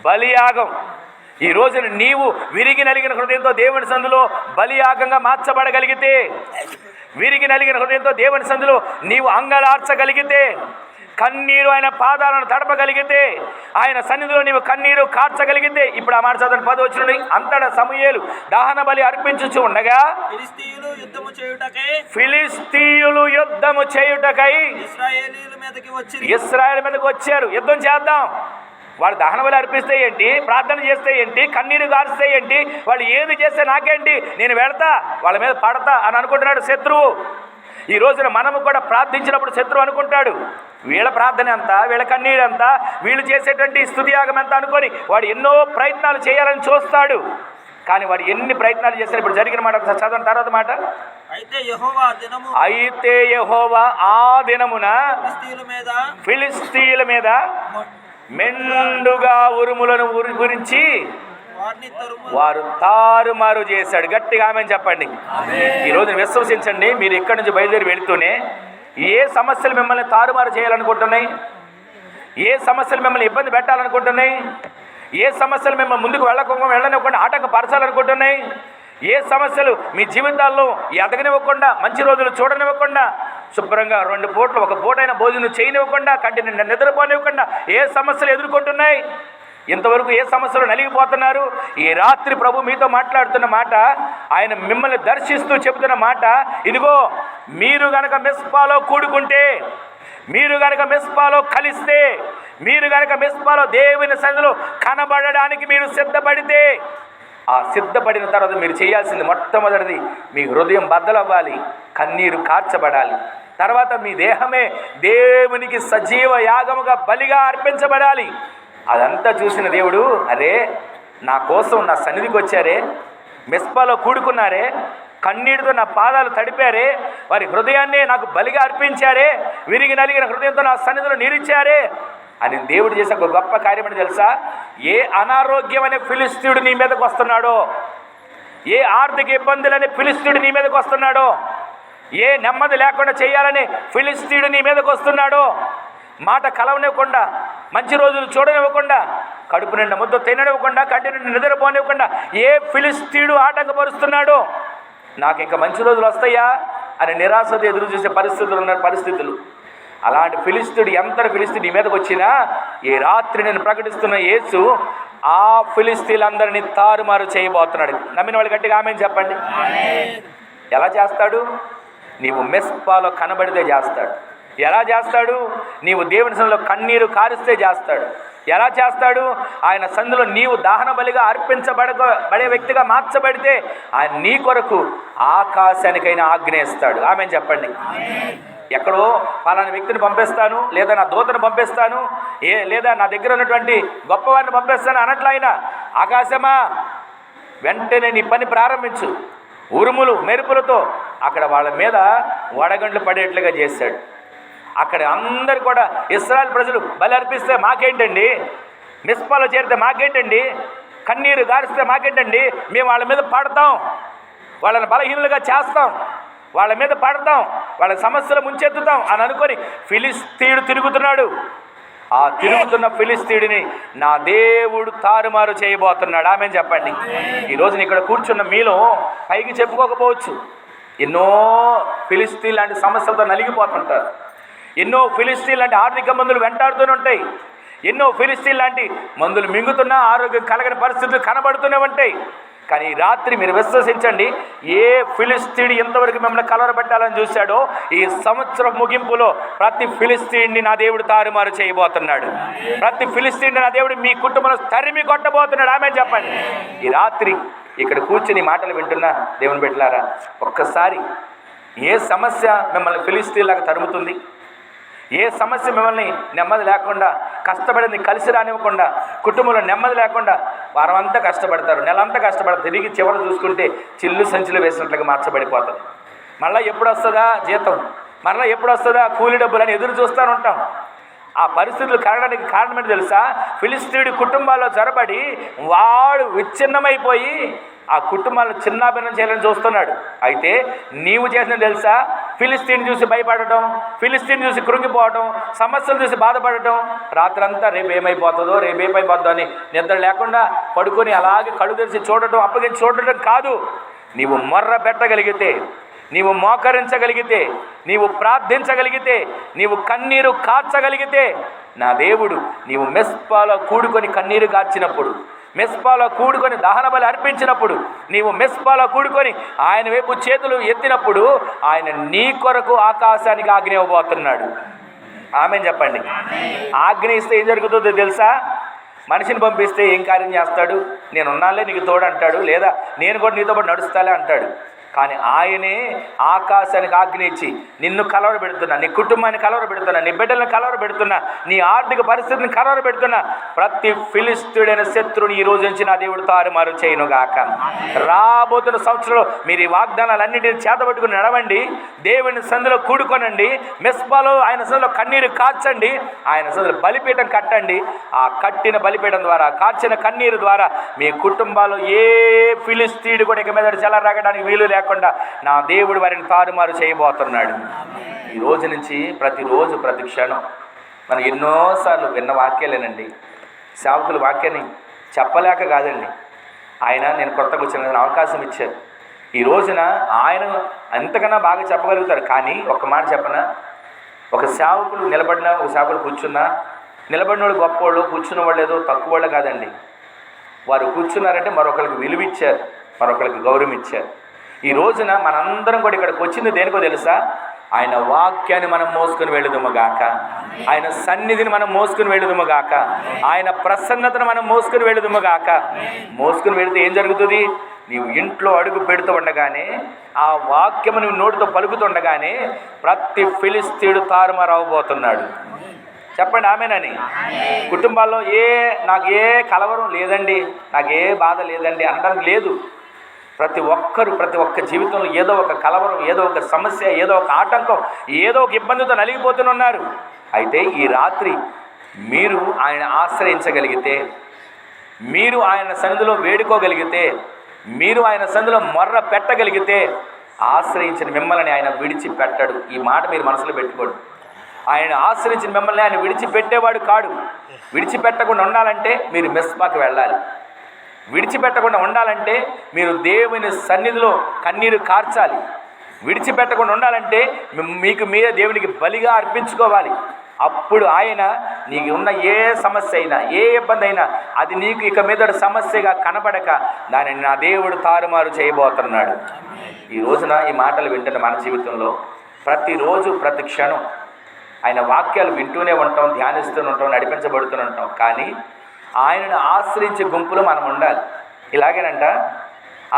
బలియాగం. ఈ రోజున నీవు విరిగి నలిగిన హృదయంతో దేవుని సందులో బలియాగంగా మార్చబడగలిగితే, విరిగి నలిగిన హృదయంతో దేవుని సందులో నీవు అంగలార్చగలిగితే, కన్నీరు ఆయన పాదాలను తడపగలిగితే, ఆయన సన్నిధిలో నీవు కన్నీరు కార్చగలిగితే, ఇప్పుడు ఆ మాట చదవండి 10వ వచనం. అంతటా సమూయేలు దహన బలి అర్పించుచు ఉండగా ఫిలిష్తీయులు యుద్ధము చేయుటకై ఇశ్రాయేలు మీదకి వచ్చారు. యుద్ధం చేద్దాం. వాళ్ళు దహన బలి అర్పిస్తే ఏంటి, ప్రార్థన చేస్తే ఏంటి, కన్నీరు గారిస్తే ఏంటి, వాళ్ళు ఏది చేస్తే నాకేంటి, నేను వెళ్తా వాళ్ళ మీద పడతా అని అనుకుంటున్నాడు శత్రువు. ఈ రోజున మనము కూడా ప్రార్థించినప్పుడు శత్రువు అనుకుంటాడు వీళ్ళ ప్రార్థన ఎంత, వీళ్ళ కన్నీరు ఎంత, వీళ్ళు చేసేటువంటి స్తుతియాగం ఎంత అనుకొని వాడు ఎన్నో ప్రయత్నాలు చేయాలని చూస్తాడు. కానీ వాడు ఎన్ని ప్రయత్నాలు చేస్తారు ఇప్పుడు జరిగిన మాట ఒకసారి చదవని తర్వాత మాట. అయితే యెహోవా ఆ దినమున ఫిలిష్తీయుల మీద మెండుగా ఉరుములను గురించి వారు తారుమారు చేశాడు. గట్టిగా ఆమేన్ చెప్పండి. ఈరోజు విశ్వసించండి, మీరు ఇక్కడి నుంచి బయలుదేరి వెళుతూనే ఏ సమస్యలు మిమ్మల్ని తారుమారు చేయాలనుకుంటున్నాయి, ఏ సమస్యలు మిమ్మల్ని ఇబ్బంది పెట్టాలనుకుంటున్నాయి, ఏ సమస్యలు మిమ్మల్ని ముందుకు వెళ్ళనివ్వకుండా ఆటంకపరచాలనుకుంటున్నాయి, ఏ సమస్యలు మీ జీవితాల్లో ఎదగనివ్వకుండా, మంచి రోజులు చూడనివ్వకుండా, శుభ్రంగా 2 పూటలు 1 పూటైనా భోజనం చేయనివ్వకుండా, కంటి నిండా నిద్రపోనివ్వకుండా ఏ సమస్యలు ఎదుర్కొంటున్నాయి, ఇంతవరకు ఏ సమస్యలు నలిగిపోతున్నారు, ఈ రాత్రి ప్రభు మీతో మాట్లాడుతున్న మాట, ఆయన మిమ్మల్ని దర్శిస్తూ చెబుతున్న మాట, ఇదిగో మీరు గనక మిస్పాలో కూడుకుంటే, మీరు గనక మిస్పాలో కలిస్తే, మీరు గనక మిస్పాలో దేవుని సన్నిధిలో కనబడడానికి మీరు సిద్ధపడితే, ఆ సిద్ధపడిన తర్వాత మీరు చేయాల్సింది మొట్టమొదటిది మీ హృదయం బద్దలవ్వాలి, కన్నీరు కార్చబడాలి. తర్వాత మీ దేహమే దేవునికి సజీవ యాగముగా బలిగా అర్పించబడాలి. అదంతా చూసిన దేవుడు, అరే నా కోసం నా సన్నిధికి వచ్చారే, మిస్పాలో కూడుకున్నారే, కన్నీటితో నా పాదాలు తడిపారే, వారి హృదయాన్నే నాకు బలిగా అర్పించారే, విరిగి నలిగిన హృదయంతో నా సన్నిధిలో నిలిచారే, అని దేవుడు చేసే ఒక గొప్ప కార్యం అని తెలుసా? ఏ అనారోగ్యం అనే ఫిలిస్తీయుడు నీ మీదకి వస్తున్నాడో, ఏ ఆర్థిక ఇబ్బందులనే ఫిలిస్తీయుడు నీ మీదకి వస్తున్నాడో, ఏ నెమ్మది లేకుండా చేయాలని ఫిలిస్తీయుడు నీ మీదకి వస్తున్నాడో, మాట కలవనివ్వకుండా, మంచి రోజులు చూడనివ్వకుండా, కడుపు నిండా ముద్ద తిననివ్వకుండా, కంటి నిండా నిద్రపోనివ్వకుండా ఏ ఫిలిస్తీయుడు ఆటంకపరుస్తున్నాడో, నాకు ఇంకా మంచి రోజులు వస్తాయా అని నిరాశతో ఎదురు చూసే పరిస్థితులు. అలాంటి ఫిలిస్తీయుడు ఎంతటి ఫిలిస్తీయుడు నీ మీదకి వచ్చినా, ఈ రాత్రి నేను ప్రకటిస్తున్న యేసు ఆ ఫిలిస్తీన్లందరినీ తారుమారు చేయబోతున్నాడు. నమ్మిన వాళ్ళు గట్టిగా ఆమేన్ చెప్పండి. ఎలా చేస్తాడు? నీవు మిస్పాలో కనబడితే చేస్తాడు. ఎలా చేస్తాడు? నీవు దేవుని సన్నిధిలో కన్నీరు కారిస్తే చేస్తాడు. ఎలా చేస్తాడు? ఆయన సన్నిధిలో నీవు దహన బలిగా అర్పించబడే వ్యక్తిగా మార్చబడితే ఆయన నీ కొరకు ఆకాశానికైనా ఆజ్ఞయిస్తాడు. ఆమేన్ చెప్పండి. ఎక్కడో ఫలానా వ్యక్తిని పంపిస్తాను, లేదా నా దూతను పంపిస్తాను, లేదా నా దగ్గర ఉన్నటువంటి గొప్పవారిని పంపిస్తాను అనట్లా ఆయన, ఆకాశమా వెంటనే నీ పని ప్రారంభించు. ఉరుములు మెరుపులతో అక్కడ వాళ్ళ మీద వడగండ్లు పడేట్లుగా చేశాడు. అక్కడ అందరు కూడా ఇశ్రాయేలు ప్రజలు బలి అర్పిస్తే మాకేంటండి, మిస్పాలో చేరితే మాకేంటండి, కన్నీరు గారిస్తే మాకేంటండి, మేము వాళ్ళ మీద పడతాం, వాళ్ళని బలహీనులుగా చేస్తాం, వాళ్ళ మీద పడతాం, వాళ్ళ సమస్యలు ముంచెత్తుతాం అని అనుకొని ఫిలిస్తీయుడు తిరుగుతున్నాడు. ఆ తిరుగుతున్న ఫిలిస్తీయుడిని నా దేవుడు తారుమారు చేయబోతున్నాడు. ఆమేన్ చెప్పండి. ఈరోజు ఇక్కడ కూర్చున్న మీలో పైకి చెప్పుకోకపోవచ్చు, ఎన్నో ఫిలిస్తీన్ లాంటి సమస్యలతో నలిగిపోతుంటారు. ఎన్నో ఫిలిస్తీన్ లాంటి ఆర్థిక మందులు వెంటాడుతూనే ఉంటాయి. ఎన్నో ఫిలిస్తీన్ లాంటి మందులు మింగుతున్నా ఆరోగ్యం కలగని పరిస్థితులు కనబడుతూనే ఉంటాయి. కానీ ఈ రాత్రి మీరు విశ్వసించండి, ఏ ఫిలిస్తీయుడు ఎంతవరకు మిమ్మల్ని కలవరపెట్టాలని చూశాడో, ఈ సంవత్సరం ముగింపులో ప్రతి ఫిలిస్తీయుడిని నా దేవుడు తారుమారు చేయబోతున్నాడు. ప్రతి ఫిలిస్తీయుడిని నా దేవుడు మీ కుటుంబంలో తరిమి కొట్టబోతున్నాడు. ఆమేన్ చెప్పండి. ఈ రాత్రి ఇక్కడ కూర్చుని మాటలు వింటున్నా దేవుని బిడ్డలారా, ఒక్కసారి ఏ సమస్య మిమ్మల్ని ఫిలిస్తీయులాగా తరుముతుంది, ఏ సమస్య మిమ్మల్ని నెమ్మది లేకుండా, కష్టపడింది కలిసి రానివ్వకుండా, కుటుంబంలో నెమ్మది లేకుండా వారం అంతా కష్టపడతారు, నెలంతా కష్టపడతారు, తిరిగి చివరి చూసుకుంటే చిల్లు సంచులు వేసినట్లుగా మార్చబడిపోతుంది. మళ్ళీ ఎప్పుడు వస్తుందా జీతం, మళ్ళీ ఎప్పుడు వస్తుందా కూలి డబ్బులు అని ఎదురు చూస్తూ ఉంటాం. ఆ పరిస్థితులు కలగడానికి కారణం ఏంటి తెలుసా? ఫిలిస్తీయుడి కుటుంబాల్లో జరబడి వాడు విచ్ఛిన్నమైపోయి ఆ కుటుంబాలను చిన్నాభిన్నం చేయాలని చూస్తున్నాడు. అయితే నీవు చేసినది తెలుసా? ఫిలిస్తీన్ చూసి భయపడటం, ఫిలిస్తీన్ చూసి కృంగిపోవటం, సమస్యలు చూసి బాధపడటం, రాత్రంతా రేపు ఏమైపోతుందో అని నిద్ర లేకుండా పడుకొని అలాగే కళ్ళు తెరిచి చూడటం, అప్పగించి చూడటం కాదు. నీవు మొర్ర పెట్టగలిగితే, నీవు మోకరించగలిగితే, నీవు ప్రార్థించగలిగితే, నీవు కన్నీరు కార్చగలిగితే, నా దేవుడు నీవు మిస్పాలో కూడుకొని కన్నీరు కార్చినప్పుడు, మిస్పాలో కూడుకొని దహన బలి అర్పించినప్పుడు, నీవు మిస్పాలో కూడుకొని ఆయన వైపు చేతులు ఎత్తినప్పుడు ఆయన నీ కొరకు ఆకాశానికి ఆజ్ఞ ఇవ్వబోతున్నాడు. ఆమేన్ చెప్పండి. ఆజ్ఞ ఇస్తే ఏం జరుగుతుందో తెలుసా? మనిషిని పంపిస్తే ఏం కార్యం చేస్తాడు? నేను ఉన్నాలే నీకు తోడు అంటాడు, లేదా నేను కూడా నీతో పాటు నడుస్తాలే అంటాడు. కానీ ఆయనే ఆకాశానికి ఆజ్ఞ ఇచ్చి నిన్ను కలవరపెడుతున్నా, నీ కుటుంబాన్ని కలవరపెడుతున్నా, నీ బిడ్డలను కలవరపెడుతున్నా, నీ ఆర్థిక పరిస్థితిని కలవరపెడుతున్నా, ప్రతి ఫిలిస్తీయుడైన శత్రువుని ఈ రోజు నుంచి నా దేవుడు తారుమారు చేయను గాక. రాబోతున్న సంవత్సరంలో మీరు ఈ వాగ్దానాలన్నింటినీ చేతబట్టుకుని నడవండి, దేవుని సందులో కూడుకొనండి, మిస్పాలో ఆయన సందులో కన్నీరు కార్చండి, ఆయన సందులో బలిపీఠం కట్టండి. ఆ కట్టిన బలిపీఠం ద్వారా, కార్చిన కన్నీరు ద్వారా మీ కుటుంబాల్లో ఏ ఫిలిస్తీయుడు కూడా ఇక మీద చెలరాగడానికి వీలు లేకుండా నా దేవుడు వారిని తారుమారు చేయబోతున్నాడు. ఈ రోజు నుంచి ప్రతిరోజు ప్రతి క్షణం మనం ఎన్నోసార్లు విన్న వాక్యాలేనండి. సేవకులు వాక్యాన్ని చెప్పలేక కాదండి, ఆయన నేను కొత్తగా వచ్చిన అవకాశం ఇచ్చారు. ఈ రోజున ఆయన ఎంతకన్నా బాగా చెప్పగలుగుతారు. కానీ ఒక మాట చెప్పనా, ఒక సేవకులు నిలబడినా, ఒక సేవకులు కూర్చున్నా, నిలబడిన వాళ్ళు గొప్పవాళ్ళు, కూర్చున్న వాళ్ళు ఏదో తక్కువ వాళ్ళు కాదండి. వారు కూర్చున్నారంటే మరొకరికి విలువ ఇచ్చారు, మరొకరికి గౌరవం ఇచ్చారు. ఈ రోజున మనందరం కూడా ఇక్కడికి వచ్చింది దేనికో తెలుసా? ఆయన వాక్యాన్ని మనం మోసుకొని వెళుదుము గాక, ఆయన సన్నిధిని మనం మోసుకొని వెళుదుము గాక, ఆయన ప్రసన్నతను మనం మోసుకొని వెళుదుము గాక. మోసుకొని వెళితే ఏం జరుగుతుంది? నీవు ఇంట్లో అడుగు పెడుతూ ఉండగానే, ఆ వాక్యము నువ్వు నోటితో పలుకుతుండగానే ప్రతి ఫిలిస్తీయుడు తారుమారు అవబోతున్నాడు. చెప్పండి ఆమేనని. కుటుంబాల్లో నాకు ఏ కలవరం లేదండి, నాకు ఏ బాధ లేదండి అనడానికి లేదు. ప్రతి ఒక్క జీవితంలో ఏదో ఒక కలవరం, ఏదో ఒక సమస్య, ఏదో ఒక ఆటంకం, ఏదో ఒక ఇబ్బందితో నలిగిపోతున్నారు. అయితే ఈ రాత్రి మీరు ఆయన ఆశ్రయించగలిగితే, మీరు ఆయన సన్నిధిలో వేడుకోగలిగితే, మీరు ఆయన సన్నిధిలో మొర్ర పెట్టగలిగితే ఆశ్రయించిన మిమ్మల్ని ఆయన విడిచిపెట్టడు. ఈ మాట మీరు మనసులో పెట్టుకోండి. ఆయన ఆశ్రయించిన మిమ్మల్ని ఆయన విడిచిపెట్టేవాడు కాడు. విడిచిపెట్టకుండా ఉండాలంటే మీరు మెస్పాకి వెళ్ళాలి. విడిచిపెట్టకుండా ఉండాలంటే మీరు దేవుని సన్నిధిలో కన్నీరు కార్చాలి. విడిచిపెట్టకుండా ఉండాలంటే మీకు మీరే దేవునికి బలిగా అర్పించుకోవాలి. అప్పుడు ఆయన నీకు ఉన్న ఏ సమస్య అయినా, ఏ ఇబ్బంది అయినా అది నీకు ఇక మీద సమస్యగా కనబడక దానిని నా దేవుడు తారుమారు చేయబోతున్నాడు. ఈ రోజున ఈ మాటలు వింటున్న మన జీవితంలో ప్రతిరోజు ప్రతి క్షణం ఆయన వాక్యాలు వింటూనే ఉంటాం, ధ్యానిస్తూనే ఉంటాం, నడిపించబడుతూనే ఉంటాం. కానీ ఆయనను ఆశ్రయించే గుంపులో మనం ఉండాలి. ఇలాగేనంట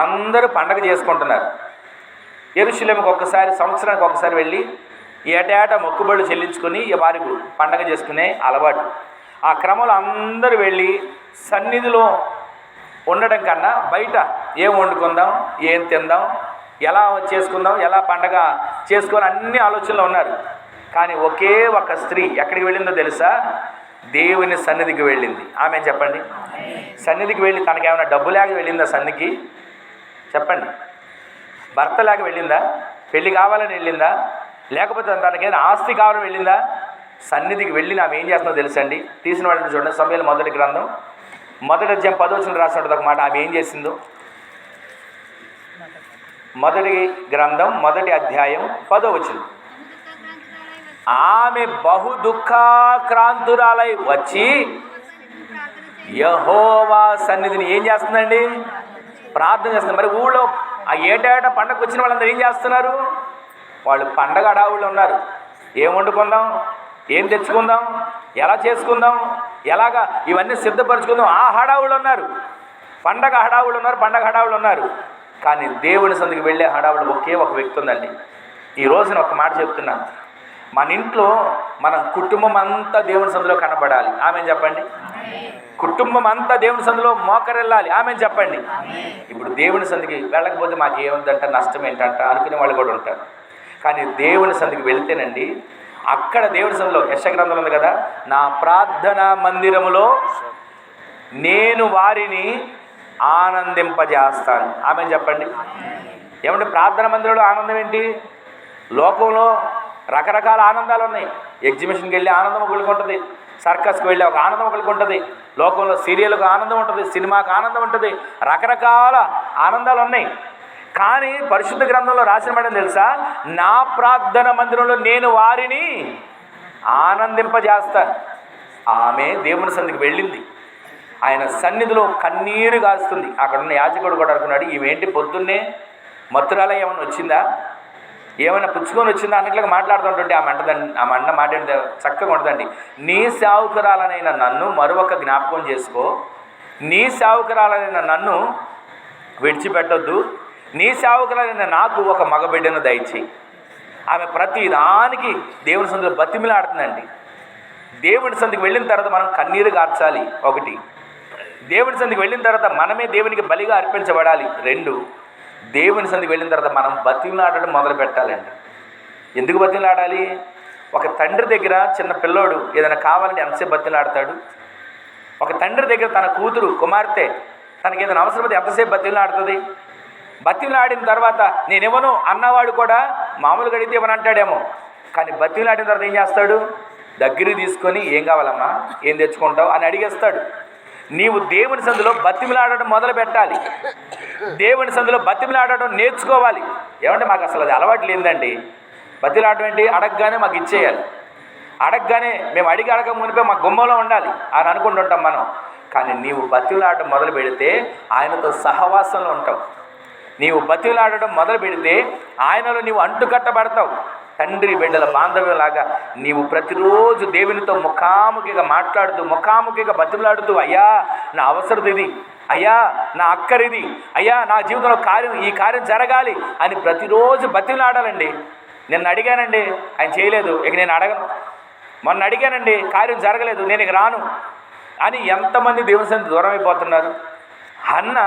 అందరూ పండగ చేసుకుంటున్నారు. యెరూషలేముకు ఒక్కసారి, సంవత్సరానికి ఒకసారి వెళ్ళి ఏటేటా మొక్కుబడులు చెల్లించుకొని వారికి పండగ చేసుకునే అలవాటు. ఆ క్రమంలో అందరూ వెళ్ళి సన్నిధిలో ఉండడం కన్నా బయట ఏం వండుకుందాం, ఏం తిందాం, ఎలా చేసుకుందాం, ఎలా పండగ చేసుకోవాలి అన్ని ఆలోచనలో ఉన్నారు. కానీ ఒకే ఒక స్త్రీ ఎక్కడికి వెళ్ళిందో తెలుసా? దేవుని సన్నిధికి వెళ్ళింది. ఆమె చెప్పండి. సన్నిధికి వెళ్ళి తనకేమైనా డబ్బు లేక వెళ్ళిందా? సన్నిధికి చెప్పండి. భర్త లేక వెళ్ళిందా? పెళ్ళి కావాలని వెళ్ళిందా? లేకపోతే తనకేదైనా ఆస్తి కావాలని వెళ్ళిందా? సన్నిధికి వెళ్ళి ఆమె ఏం చేస్తుందో తెలుసండి. తీసిన వాళ్ళని చూడండి. సమూయేలు మొదటి గ్రంథం 1వ అధ్యాయం 10వ వచనం రాసి ఉంటుంది ఒక మాట. ఆమె ఏం చేసిందో, మొదటి గ్రంథం 1వ అధ్యాయం 10వ వచనం. ఆమె బహు దుఃఖాక్రాంతురాలై వచ్చి యెహోవా సన్నిధిని ఏం చేస్తుందండి? ప్రార్థన చేస్తుంది. మరి ఊళ్ళో ఆ ఏటేటా పండగకు వచ్చిన వాళ్ళందరూ ఏం చేస్తున్నారు? వాళ్ళు పండగ హడావుళ్ళు ఉన్నారు. ఏం వండుకుందాం, ఏం తెచ్చుకుందాం, ఎలా చేసుకుందాం, ఎలాగా ఇవన్నీ సిద్ధపరచుకుందాం, ఆ హడావుళ్ళు ఉన్నారు. పండగ హడావుళ్ళు ఉన్నారు, పండగ హడావుళ్ళు ఉన్నారు. కానీ దేవుని సన్నిధికి వెళ్ళే హడావుళ్ళు ఒకే ఒక వ్యక్తి ఉందండి. ఈ రోజున ఒక మాట చెప్తున్నాను. మన ఇంట్లో మన కుటుంబం అంతా దేవుని సన్నిధిలో కనబడాలి. ఆమెను చెప్పండి. కుటుంబం అంతా దేవుని సన్నిధిలో మోకరెళ్ళాలి. ఆమెను చెప్పండి. ఇప్పుడు దేవుని సన్నిధికి వెళ్ళకపోతే మాకు ఏముందంట, నష్టం ఏంటంట అనుకునే వాళ్ళు కూడా ఉంటారు. కానీ దేవుని సన్నిధికి వెళ్తేనండి అక్కడ దేవుని సన్నిధిలో యెషయా గ్రంథంలో ఉంది కదా, నా ప్రార్థన మందిరములో నేను వారిని ఆనందింపజేస్తాను. ఆమెను చెప్పండి. ఏమంటే ప్రార్థన మందిరంలో ఆనందం ఏంటి? లోకంలో రకరకాల ఆనందాలు ఉన్నాయి. ఎగ్జిబిషన్కి వెళ్ళి ఆనందం ఒకరికి ఉంటుంది, సర్కస్కి వెళ్ళి ఒక ఆనందం ఒకరికి ఉంటుంది, లోకంలో సీరియల్కు ఆనందం ఉంటుంది, సినిమాకు ఆనందం ఉంటుంది, రకరకాల ఆనందాలు ఉన్నాయి. కానీ పరిశుద్ధ గ్రంథంలో రాసిన మాట తెలుసా? నా ప్రార్థన మందిరంలో నేను వారిని ఆనందింపజేస్తాను. ఆమె దేవుని సన్నిధికి వెళ్ళింది. ఆయన సన్నిధిలో కన్నీరు కాస్తుంది. అక్కడ ఉన్న యాజకుడు కూడా అనుకున్నాడు, ఈమెంటి పొద్దున్నే మత్తురాల ఏమైనా వచ్చిందా, ఏమైనా పుచ్చుకొని వచ్చిందా అన్నట్లుగా మాట్లాడుతుంటుంటే ఆమె అన్న మాట చక్కగా ఉండదండి. నీ సేవకురాలనైన నన్ను మరొక జ్ఞాపకం చేసుకో, నీ సేవకురాలనైన నన్ను విడిచిపెట్టొద్దు, నీ సేవకురాలైన నాకు ఒక మగబిడ్డను దయచేయి. ఆమె ప్రతి దానికి దేవుని సన్నిధిలో బతిమిలాడుతుందండి. దేవుని సన్నిధికి వెళ్ళిన తర్వాత మనం కన్నీరు కార్చాలి. ఒకటి, దేవుని సన్నిధికి వెళ్ళిన తర్వాత మనమే దేవునికి బలిగా అర్పించబడాలి. 2, దేవుని సన్నిధికి వెళ్ళిన తర్వాత మనం బతిమిలాడడం మొదలు పెట్టాలండి. ఎందుకు బతిమిలాడాలి? ఒక తండ్రి దగ్గర చిన్న పిల్లోడు ఏదైనా కావాలంటే ఎంతసేపు బతిమిలాడతాడు? ఒక తండ్రి దగ్గర తన కూతురు, కుమార్తె తనకి ఏదైనా అవసరమైతే ఎంతసేపు బతిమిలాడుతుంది? బతిమిలాడిన తర్వాత నేనేమను అన్నవాడు కూడా మామూలుగా అడిగితే ఏమని అంటాడేమో, కానీ బతిమిలాడిన తర్వాత ఏం చేస్తాడు? దగ్గరికి తీసుకొని ఏం కావాలమ్మా, ఏం తెచ్చుకుంటావు అని అడిగేస్తాడు. నీవు దేవుని సందులో బతిమిలాడటం మొదలు పెట్టాలి. దేవుని సందులో బతిమిలాడటం నేర్చుకోవాలి. ఏమంటే మాకు అసలు అది అలవాటు లేదండి. బతిలాడటం ఏంటి? అడగగానే మాకు ఇచ్చేయాలి, అడగగానే మేము అడగ మునిపే మా గుమ్మంలో ఉండాలి అని అనుకుంటుంటాం మనం. కానీ నీవు బతిలాడటం మొదలు పెడితే ఆయనతో సహవాసంలో ఉంటావు. నీవు బతిలాడటం మొదలు పెడితే ఆయనలో నీవు అంటుకట్టబడతావు. తండ్రి బిడ్డల బాంధవ్యంలాగా నీవు ప్రతిరోజు దేవునితో ముఖాముఖిగా మాట్లాడుతూ, ముఖాముఖిగా బతిలాడుతూ, అయ్యా నా అవసరం ఇది, అయ్యా నా అక్కరిది, అయ్యా నా జీవితంలో ఈ కార్యం జరగాలి అని ప్రతిరోజు బతిలాడాలండి. నిన్న అడిగానండి, ఆయన చేయలేదు, ఇక నేను అడగను. మొన్న అడిగానండి, కార్యం జరగలేదు, నేను ఇక రాను అని ఎంతమంది దేవుని సన్నిధికి దూరం అయిపోతున్నారు. అన్న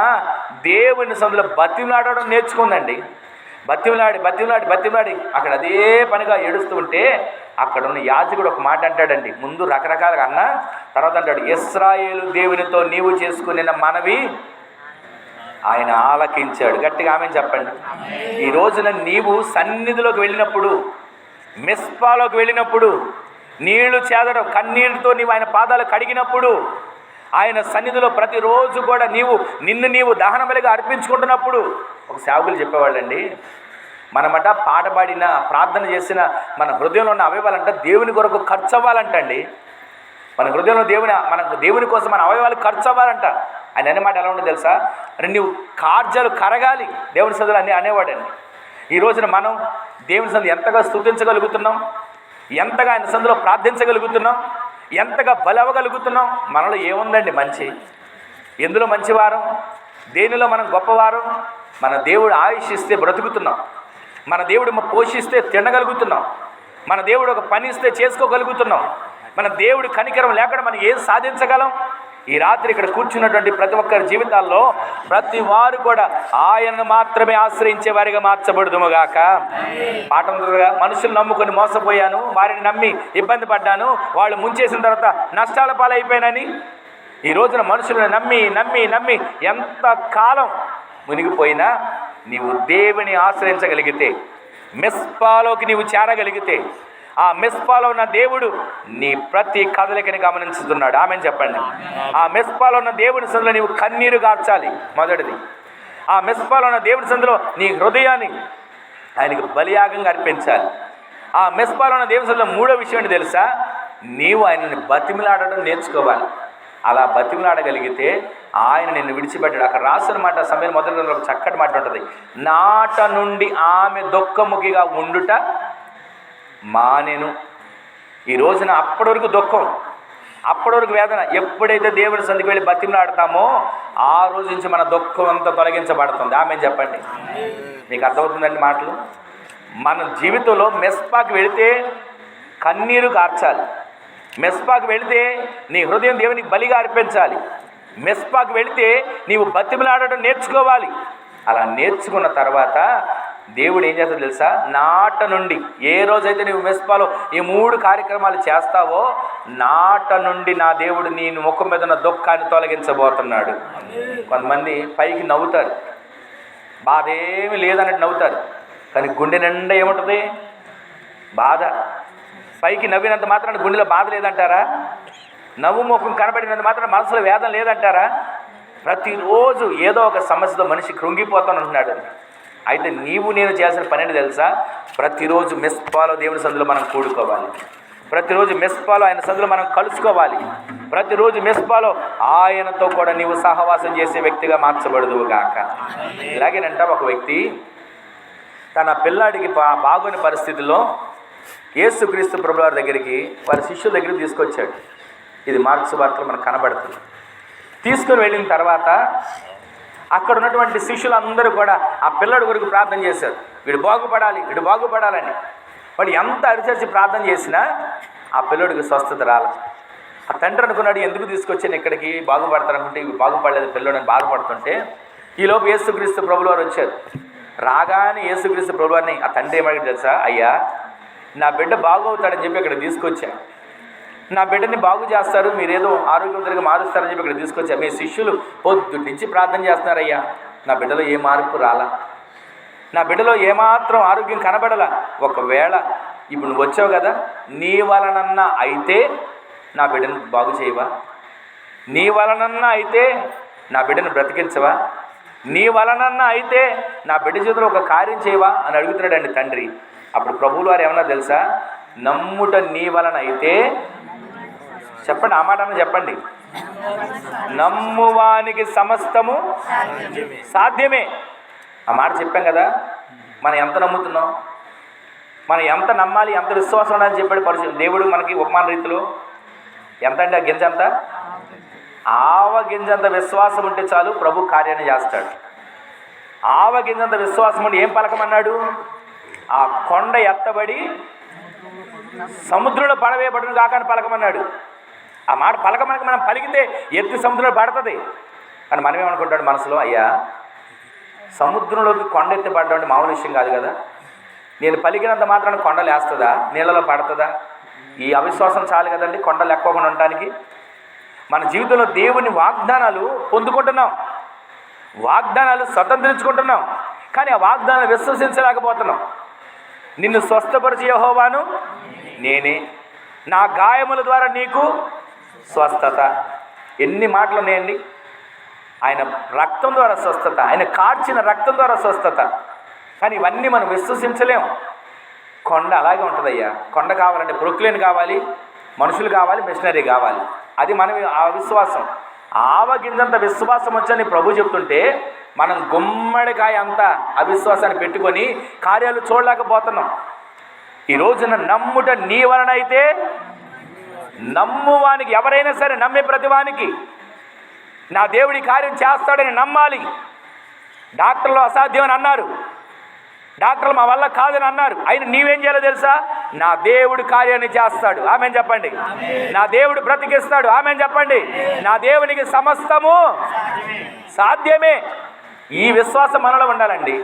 దేవుని సన్నిధిలో బతిలాడడం నేర్చుకుందండి. బతిమలాడి అక్కడ అదే పనిగా ఏడుస్తూ ఉంటే అక్కడ ఉన్న యాజకుడు ఒక మాట అంటాడండి. ముందు రకరకాలుగా అన్న, తర్వాత అంటాడు, ఇశ్రాయేలు దేవునితో నీవు చేసుకున్న మనవి ఆయన ఆలకించాడు. గట్టిగా ఆమె చెప్పండి. ఈ రోజున నీవు సన్నిధిలోకి వెళ్ళినప్పుడు, మిస్పాలోకి వెళ్ళినప్పుడు, నీళ్లు చేదడం కన్నీళ్ళతో నీవు ఆయన పాదాలు కడిగినప్పుడు, ఆయన సన్నిధిలో ప్రతిరోజు కూడా నిన్ను నీవు దహనబలిగా అర్పించుకుంటున్నప్పుడు, ఒక సేవకులు చెప్పేవాళ్ళండి, మనమట పాట పాడిన ప్రార్థన చేసిన మన హృదయంలో ఉన్న అవయవాలంట దేవుని కొరకు ఖర్చు అవ్వాలంటండి. మన హృదయంలో దేవుని కోసం మన అవయవాలు ఖర్చు అవ్వాలంట. ఆయన అనే మాట ఎలా ఉండదు తెలుసా? నువ్వు కార్యాలు కరగాలి దేవుని సన్నిధిలో అని అనేవాడండి. ఈ రోజున మనం దేవుని సన్నిధిలో ఎంతగా స్తుతించగలుగుతున్నాం, ఎంతగా ఆయన సన్నిధిలో ప్రార్థించగలుగుతున్నాం, ఎంతగా బలి అవ్వగలుగుతున్నాం? మనలో ఏముందండి మంచి? ఎందులో మంచివారం? దేనిలో మనం గొప్పవారం? మన దేవుడు ఆయుష్ ఇస్తే బ్రతుకుతున్నాం, మన దేవుడు పోషిస్తే తినగలుగుతున్నాం, మన దేవుడు ఒక పని ఇస్తే చేసుకోగలుగుతున్నాం, మన దేవుడు కనికరం లేకుండా మనం ఏం సాధించగలం? ఈ రాత్రి ఇక్కడ కూర్చున్నటువంటి ప్రతి ఒక్కరి జీవితాల్లో ప్రతి వారు కూడా ఆయనను మాత్రమే ఆశ్రయించే వారిగా మార్చబడుదుముగాక. పాఠంగా మనుషులు నమ్ముకొని మోసపోయాను, వారిని నమ్మి ఇబ్బంది పడ్డాను, వాళ్ళు ముంచేసిన తర్వాత నష్టాల పాలైపోయానని ఈ రోజున మనుషులను నమ్మి ఎంత కాలం మునిగిపోయినా నీవు దేవుని ఆశ్రయించగలిగితే, మిస్పాలోకి నీవు చేరగలిగితే, ఆ మిస్పాలో ఉన్న దేవుడు నీ ప్రతి కదలికని గమనించుతున్నాడు. ఆమె చెప్పండి. ఆ మిస్పాలో ఉన్న దేవుని సందులో నీవు కన్నీరు గార్చాలి. మొదటిది, ఆ మిస్పాలో ఉన్న దేవుని సందులో నీ హృదయాన్ని ఆయనకు బలియాగంగా అర్పించాలి. ఆ మిస్పాలో ఉన్న దేవుని సందులో మూడో విషయం ఏంటి తెలుసా? నీవు ఆయనని బతిమిలాడడం నేర్చుకోవాలి. అలా బతిమిలాడగలిగితే ఆయన నిన్ను విడిచిపెట్టాడు. అక్కడ రాసిన మాట సమయం మొదటి ఒక చక్కటి మాట ఉంటుంది, నాట నుండి ఆమె దుఃఖముఖిగా ఉండుట మానెను. ఈ రోజున అప్పటి వరకు దుఃఖం, అప్పటి వరకు వేదన, ఎప్పుడైతే దేవుడి సందికి వెళ్ళి బతిమిలాడతామో ఆ రోజు నుంచి మన దుఃఖం అంతా తొలగించబడుతుంది. ఆమె చెప్పండి. మీకు అర్థమవుతుందండి మాటలు? మన జీవితంలో మెస్పాకి వెళితే కన్నీరు కార్చాలి, మెస్పాకు వెళితే నీ హృదయం దేవునికి బలిగా అర్పించాలి, మెస్పాకు వెళితే నీవు బతిమిలాడటం నేర్చుకోవాలి. అలా నేర్చుకున్న తర్వాత దేవుడు ఏం చేస్తాడో తెలుసా? నాట నుండి, ఏ రోజైతే నువ్వు మెస్పాలో ఈ 3 కార్యక్రమాలు చేస్తావో నాట నుండి నా దేవుడు నీ ముఖం మీద ఉన్న దుఃఖాన్ని తొలగించబోతున్నాడు. కొంతమంది పైకి నవ్వుతారు, బాధ ఏమీ లేదన్నట్టు నవ్వుతారు, కానీ గుండె నిండా ఏముంటుంది? బాధ. పైకి నవ్వినంత మాత్రాన గుండెలో బాధ లేదంటారా? నవ్వు ముఖం కనబడినంత మాత్రం మనసులో వేదన లేదంటారా? ప్రతిరోజు ఏదో ఒక సమస్యతో మనిషి కృంగిపోతాను అంటున్నాడు. అయితే నేను చేసిన పని ఏంటి తెలుసా? ప్రతిరోజు మిస్పాలో దేవుని సందులో మనం కూడుకోవాలి, ప్రతిరోజు మిస్పాలో ఆయన సందులో మనం కలుసుకోవాలి, ప్రతిరోజు మిస్పాలో ఆయనతో కూడా నీవు సహవాసం చేసే వ్యక్తిగా మార్చబడదువు గాక. ఇలాగేనంట ఒక వ్యక్తి తన పిల్లాడికి బాగోని పరిస్థితుల్లో యేసుక్రీస్తు ప్రభువారి దగ్గరికి వారి శిష్యుల దగ్గరికి తీసుకొచ్చాడు. ఇది మార్క్స్ వార్తలో మనకు కనబడుతుంది. తీసుకుని వెళ్ళిన తర్వాత అక్కడ ఉన్నటువంటి శిష్యులందరూ కూడా ఆ పిల్లడి కొరకు ప్రార్థన చేశారు, వీడు బాగుపడాలని. వాడు ఎంత అరిచరిచి ప్రార్థన చేసినా ఆ పిల్లడికి స్వస్థత రాల. ఆ తండ్రి అనుకున్నాడు, ఎందుకు తీసుకొచ్చాను ఇక్కడికి, బాగుపడతారనుకుంటే ఇవి బాగుపడలేదు పిల్లడని బాధపడుతుంటే ఈలోపు యేసుక్రీస్తు ప్రభువారు వచ్చారు. రాగానే యేసుక్రీస్తు ప్రభువారిని ఆ తండ్రి ఏమడికి తెలుసా? అయ్యా, నా బిడ్డ బాగవుతాడని చెప్పి ఇక్కడ తీసుకొచ్చాను, నా బిడ్డని బాగు చేస్తారు, మీరేదో ఆరోగ్యవంతుడిగా మారుస్తారని చెప్పి ఇక్కడ తీసుకొచ్చారు. మీ శిష్యులు పొద్దు నుంచి ప్రార్థన చేస్తున్నారయ్యా, నా బిడ్డలో ఏ మార్పు రాలా, నా బిడ్డలో ఏమాత్రం ఆరోగ్యం కనబడలా. ఒకవేళ ఇప్పుడు నువ్వు వచ్చావు కదా, నీ వలనన్నా అయితే నా బిడ్డను బాగు చేయవా? నీ వలనన్నా అయితే నా బిడ్డను బ్రతికించవా? నీ వలనన్నా అయితే నా బిడ్డ చేతిలో ఒక కార్యం చేయవా అని అడుగుతున్నాడండి తండ్రి. అప్పుడు ప్రభువులు వారు ఏమన్నా తెలుసా? నమ్ముట నీ వలన అయితే, చెప్పండి, ఆ మాట చెప్పండి, నమ్మువానికి సమస్తము సాధ్యమే. ఆ మాట చెప్పాం కదా. మనం ఎంత నమ్ముతున్నాం, మనం ఎంత నమ్మాలి, ఎంత విశ్వాసం ఉండాలని చెప్పాడు దేవుడు మనకి ఉపమాన రీతిలో. ఎంత అండి ఆ గింజ? అంత ఆవ గింజంత విశ్వాసం ఉంటే చాలు, ప్రభు కార్యాన్ని చేస్తాడు. ఆవ గింజంత విశ్వాసం ఉండి ఏం పలకమన్నాడు? ఆ కొండ ఎత్తబడి సముద్రంలో పడవేయబడును కాకని పలకమన్నాడు. ఆ మాట పలకమనకి మనం పలికితే ఎత్తి సముద్రంలో పడుతుంది అని మనమేమనుకుంటాడు మనసులో? అయ్యా, సముద్రంలోకి కొండ ఎత్తిపడడం అంటే మామూలు విషయం కాదు కదా. నేను పలికినంత మాత్రాన కొండ లేస్తుందా, నీళ్ళలో పడుతుందా? ఈ అవిశ్వాసం చాలు కదండి కొండ లెక్కకుండా ఉండటానికి. మన జీవితంలో దేవుని వాగ్దానాలు పొందుకుంటున్నాం, వాగ్దానాలు స్వతంత్రించుకుంటున్నాం, కానీ ఆ వాగ్దానాలు విశ్వసించలేకపోతున్నాం. నిన్ను స్వస్థపరిచే యెహోవాను నేనే, నా గాయముల ద్వారా నీకు స్వస్థత. ఎన్ని మాటలు ఉన్నాయండి. ఆయన రక్తం ద్వారా స్వస్థత, ఆయన కార్చిన రక్తం ద్వారా స్వస్థత. కానీ ఇవన్నీ మనం విశ్వసించలేము. కొండ అలాగే ఉంటుందయ్యా. కొండ కావాలంటే ప్రొక్లేన్ కావాలి, మనుషులు కావాలి, మిషనరీ కావాలి. అది మనం ఆ విశ్వాసం. ఆవగింజంత విశ్వాసం వచ్చని ప్రభు చెప్తుంటే మనం గుమ్మడికాయ అంత అవిశ్వాసాన్ని పెట్టుకొని కార్యాలు చూడలేకపోతున్నాం. ఈ రోజున నమ్ముట నీ వలన అయితే, నమ్మువానికి, ఎవరైనా సరే నమ్మే ప్రతివానికి నా దేవుడి కార్యం చేస్తాడని నమ్మాలి. డాక్టర్లు అసాధ్యమని అన్నారు, డాక్టర్లు మా వల్ల కాదని అన్నారు. అయినా నీవేం చేయాలో తెలుసా? నా దేవుడు కార్యాన్ని చేస్తాడు. ఆమేన్ చెప్పండి. నా దేవుడు బ్రతికిస్తాడు. ఆమేన్ చెప్పండి. నా దేవునికి సమస్తము సాధ్యమే. ఈ విశ్వాసం మనలో ఉండాలండి.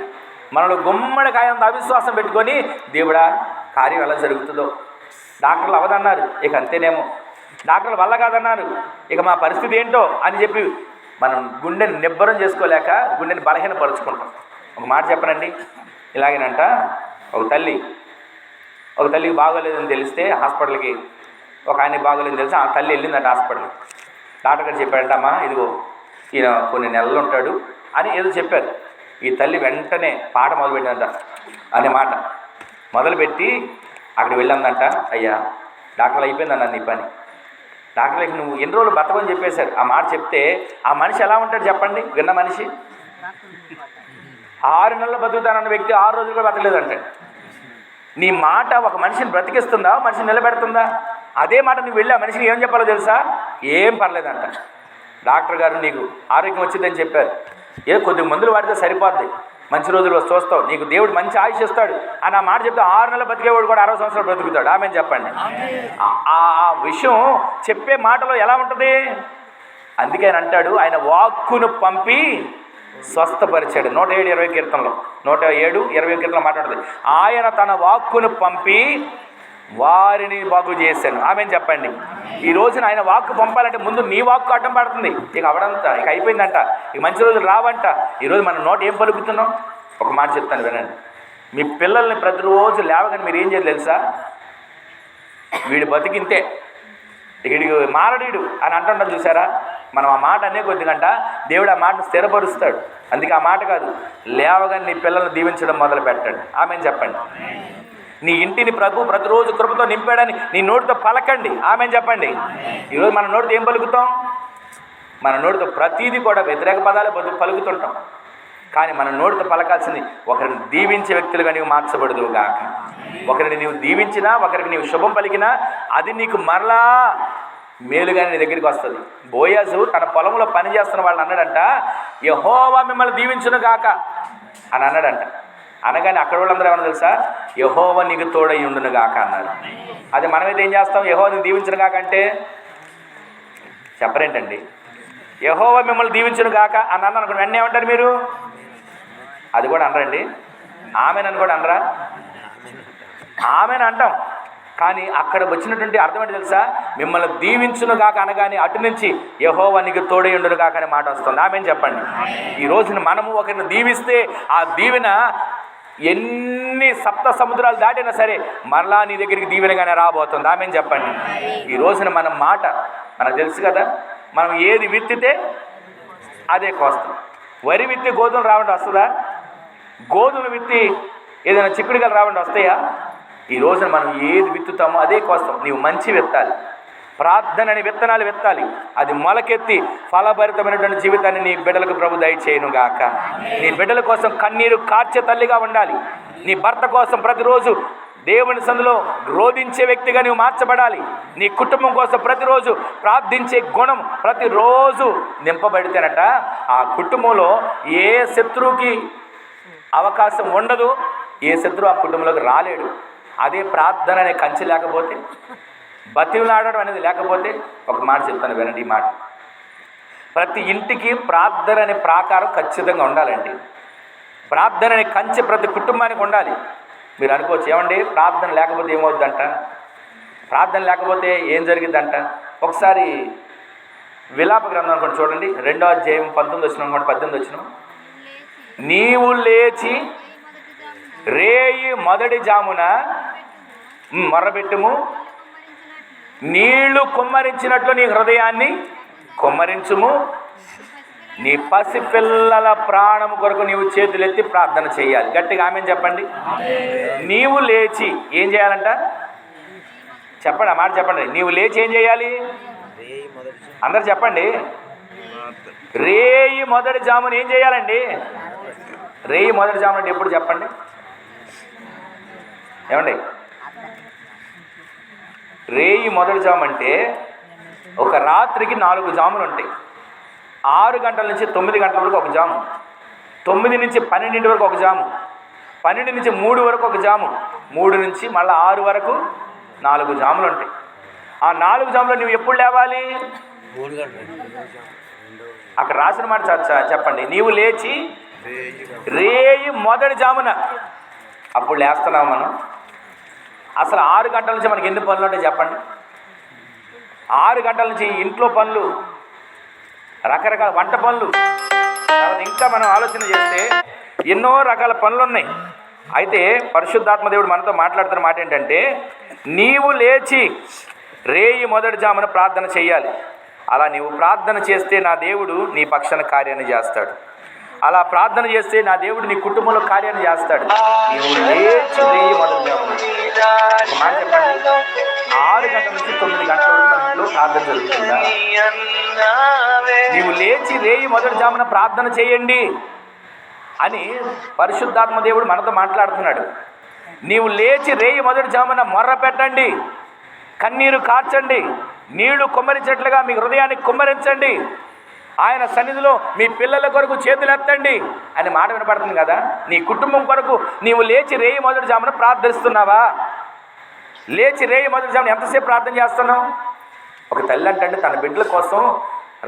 మనలో గుమ్మడికాయంత అవిశ్వాసం పెట్టుకొని దేవుడా కార్యం ఎలా జరుగుతుందో, డాక్టర్లు అవదన్నారు, ఇక అంతేనేమో, డాక్టర్లు వల్ల కాదన్నారు, ఇక మా పరిస్థితి ఏంటో అని చెప్పి మనం గుండెని నిబ్బరం చేసుకోలేక గుండెని బలహీనపరుచుకుంటాం. ఒక మాట చెప్పనండి, ఇలాగేనంట ఒక తల్లికి బాగోలేదని తెలిస్తే హాస్పిటల్కి, ఒక ఆయనకి బాగోలేదని తెలిసి ఆ తల్లి వెళ్ళిందంట హాస్పిటల్కి. డాక్టర్ గారు చెప్పాడంట, అమ్మా ఇదిగో ఈయన కొన్ని నెలలు ఉంటాడు అని ఏదో చెప్పారు. ఈ తల్లి వెంటనే పాట మొదలుపెట్టిందంట. అనే మాట మొదలుపెట్టి అక్కడికి వెళ్ళిందంట, అయ్యా డాక్టర్లు అయిపోయిందన్న నీ పని, డాక్టర్లకి నువ్వు ఎన్ని రోజులు బతకని చెప్పేశారు. ఆ మాట చెప్తే ఆ మనిషి ఎలా ఉంటాడు చెప్పండి? విన్న మనిషి 6 నెలలు బతుకుతానన్న వ్యక్తి 6 రోజులు కూడా బతకలేదంటే. నీ మాట ఒక మనిషిని బ్రతికిస్తుందా, మనిషిని నిలబెడుతుందా? అదే మాట నువ్వు వెళ్ళి ఆ మనిషిని ఏం చెప్పాలో తెలుసా? ఏం పర్లేదంట, డాక్టర్ గారు నీకు ఆరోగ్యం వచ్చిందని చెప్పారు, కొద్దిగా మందులు వాడితే సరిపోద్ది, మంచి రోజులు చూస్తావు, నీకు దేవుడు మంచి ఆయుష్ ఇస్తాడు అని ఆ మాట చెప్తే 6 నెలలు బతికేవాడు కూడా 60 సంవత్సరాలు బ్రతుకుతాడు. ఆమేన్ చెప్పండి. ఆ విషయం చెప్పే మాటలో ఎలా ఉంటుంది? అందుకే ఆయన అంటాడు, ఆయన వాక్కును పంపి స్వస్థపరిచాడు. 107:20 కీర్తనలో 107:20 కీర్తనలో మాట్లాడుతుంది, ఆయన తన వాక్కును పంపి వారిని బాగు చేశాను. ఆమేన్ చెప్పండి. ఈ రోజున ఆయన వాక్కు పంపాలంటే ముందు నీ వాక్కు అడ్డం పడుతుంది. ఇక అవడంతా ఇక అయిపోయిందంట, ఇక మంచి రోజులు రావంట. ఈరోజు మన నోట ఏం పలుకుతున్నాం? ఒక మాట చెప్తాను వినండి. మీ పిల్లల్ని ప్రతిరోజు లేవగానే మీరు ఏం చేయాలి తెలుసా? వీడు బతికింతే, వీడికి మారడీడు అని అంటుంటాం చూసారా? మనం ఆ మాట అనే కొద్దిగంట దేవుడు ఆ మాటను స్థిరపరుస్తాడు. అందుకే ఆ మాట కాదు, లేవగానే నీ పిల్లల్ని దీవించడం మొదలు పెట్టండి. ఆమేన్ చెప్పండి. నీ ఇంటిని ప్రభు ప్రతిరోజు కృపతో నింపాడని నీ నోటితో పలకండి. ఆమేన్ చెప్పండి. ఈరోజు మన నోటితో ఏం పలుకుతాం? మన నోటితో ప్రతీది కూడా వ్యతిరేక పదాలే పలుకుతుంటాం. కానీ మన నోటితో పలకాల్సింది, ఒకరిని దీవించే వ్యక్తులుగా నీవు మార్చబడదువు గాక. ఒకరిని నీవు దీవించినా, ఒకరికి నీవు శుభం పలికినా అది నీకు మరలా మేలుగానే నీ దగ్గరికి వస్తుంది. బోయాజు తన పొలంలో పని చేస్తున్న వాళ్ళని అన్నాడంట, యెహోవా మిమ్మల్ని దీవించును గాక అని అన్నాడంట. అనగానే అక్కడ వాళ్ళందరూ ఏమన్నా తెలుసా? యెహోవా నీకు తోడై ఉండును గాక అన్నారు. అది మనమైతే ఏం చేస్తాం? యెహోవా నీకు దీవించును గాక అంటే చెప్పరేంటండి? యెహోవా మిమ్మల్ని దీవించును గాక అని అన్నాను అనుకోండి, వెంటనే ఏమంటారు మీరు? అది కూడా అనరండి, ఆమెనని కూడా అనరా? ఆమెను అంటాం. కానీ అక్కడ వచ్చినటువంటి అర్థం ఏంటి తెలుసా? మిమ్మల్ని దీవించును గాక అనగానే అటు నుంచి యెహోవా నీకు తోడై ఉండును గాక అనే మాట వస్తుంది. ఆమేన్ చెప్పండి. ఈ రోజున మనము ఒకరిని దీవిస్తే ఆ దీవెన ఎన్ని సప్త సముద్రాలు దాటినా సరే మరలా నీ దగ్గరికి దీవెనగానే రాబోతుంది. ఆమేన్ చెప్పండి. ఈ రోజున మన మాట మనకు తెలుసు కదా, మనం ఏది విత్తితే అదే కోస్తాం. వరి విత్తి గోధుమలు రావండి వస్తుందా? గోధుమలు విత్తి ఏదైనా చిక్కుడుకాయలు రావండి వస్తాయా? ఈ రోజున మనం ఏది విత్తుతామో అదే కోస్తాం. నీవు మంచి విత్తాలి, ప్రార్థనని విత్తనాలు విత్తాలి, అది మొలకెత్తి ఫలభరితమైనటువంటి జీవితాన్ని నీ బిడ్డలకు ప్రభు దయచేయును గాక. నీ బిడ్డల కోసం కన్నీరు కార్చే తల్లిగా ఉండాలి. నీ భర్త కోసం ప్రతిరోజు దేవుని సందులో రోధించే వ్యక్తిగా నువ్వు మార్చబడాలి. నీ కుటుంబం కోసం ప్రతిరోజు ప్రార్థించే గుణం ప్రతిరోజు నింపబడితేనట ఆ కుటుంబంలో ఏ శత్రువుకి అవకాశం ఉండదు, ఏ శత్రువు ఆ కుటుంబంలోకి రాలేడు. అదే ప్రార్థన అనే కంచె లేకపోతే, బతిమలాడడం అనేది లేకపోతే, ఒక మాట చెప్తాను వినండి. ఈ మాట, ప్రతి ఇంటికి ప్రార్థన అనే ప్రాకారం ఖచ్చితంగా ఉండాలండి. ప్రార్థనని కంచె ప్రతి కుటుంబానికి ఉండాలి. మీరు అనుకోవచ్చు, ఏమండి ప్రార్థన లేకపోతే ఏమవుద్దంట, ప్రార్థన లేకపోతే ఏం జరిగిద్దంట. ఒకసారి విలాప గ్రంథం అనుకోండి, చూడండి 2వ అధ్యాయం 19 వచ్చిన అనుకోండి, 18 వచ్చిన. నీవు లేచి రేయి మొదటి జామున మొర్రపెట్టుము, నీళ్లు కుమ్మరించినట్లు నీ హృదయాన్ని కుమ్మరించుము, నీ పసి పిల్లల ప్రాణము కొరకు నీవు చేతులెత్తి ప్రార్థన చేయాలి. గట్టిగా ఆమెను చెప్పండి. నీవు లేచి ఏం చేయాలంట చెప్పండి, ఆ మాట చెప్పండి. నీవు లేచి ఏం చేయాలి? అందరు చెప్పండి. రేయి మొదటి జామున ఏం చేయాలండి? రేయి మొదటి జామున అంటే ఎప్పుడు చెప్పండి ఏమండి? రేయి మొదటి జాము అంటే ఒక రాత్రికి 4 జాములు ఉంటాయి. 6 గంటల నుంచి 9 గంటల వరకు ఒక జాము, 9 నుంచి 12 వరకు ఒక జాము, 12 నుంచి 3 వరకు ఒక జాము, 3 నుంచి మళ్ళీ 6 వరకు 4 జాములు ఉంటాయి. ఆ 4 జాములు నువ్వు ఎప్పుడు లేవాలి? అక్కడ రాసిన మాట చెప్పండి. నీవు లేచి రేయి మొదటి జామున, అప్పుడు లేస్తున్నావు మనం. అసలు 6 గంటల నుంచి మనకి ఎన్ని పనులు ఉంటాయి చెప్పండి? 6 గంటల నుంచి ఇంట్లో పనులు, రకరకాల వంట పనులు, తర్వాత ఇంకా మనం ఆలోచన చేస్తే ఎన్నో రకాల పనులు ఉన్నాయి. అయితే పరిశుద్ధాత్మ దేవుడు మనతో మాట్లాడుతున్న మాట ఏంటంటే, నీవు లేచి రేయి మొదటి జామున ప్రార్థన చేయాలి. అలా నీవు ప్రార్థన చేస్తే నా దేవుడు నీ పక్షాన కార్యాన్ని చేస్తాడు. అలా ప్రార్థన చేస్తే నా దేవుడు నీ కుటుంబంలో కార్యాన్ని చేస్తాడు. నీవు లేచి రేయి మొదటి జామున, ఒక మాట చెప్పండి, 6 గంటల నుంచి 9 గంటల వరకు మన ఇంట్లో ప్రార్థన జరుగుతుందా? నీవు లేచి రేయి మొదటి జామున ప్రార్థన చేయండి అని పరిశుద్ధాత్మ దేవుడు మనతో మాట్లాడుతున్నాడు. నీవు లేచి రేయి మొదటి జామున మొర్ర పెట్టండి, కన్నీరు కార్చండి, నీళ్లు కుమ్మరించినట్లుగా మీ హృదయాన్ని కుమ్మరించండి, ఆయన సన్నిధిలో మీ పిల్లల కొరకు చేతులు ఎత్తండి అని మాట వినపడుతుంది కదా. నీ కుటుంబం కొరకు నీవు లేచి రేయి మొదటి జామున ప్రార్థిస్తున్నావా? లేచి రేయి మొదటి జామున ఎంతసేపు ప్రార్థన చేస్తున్నావు? ఒక తల్లి అంటే తన బిడ్డల కోసం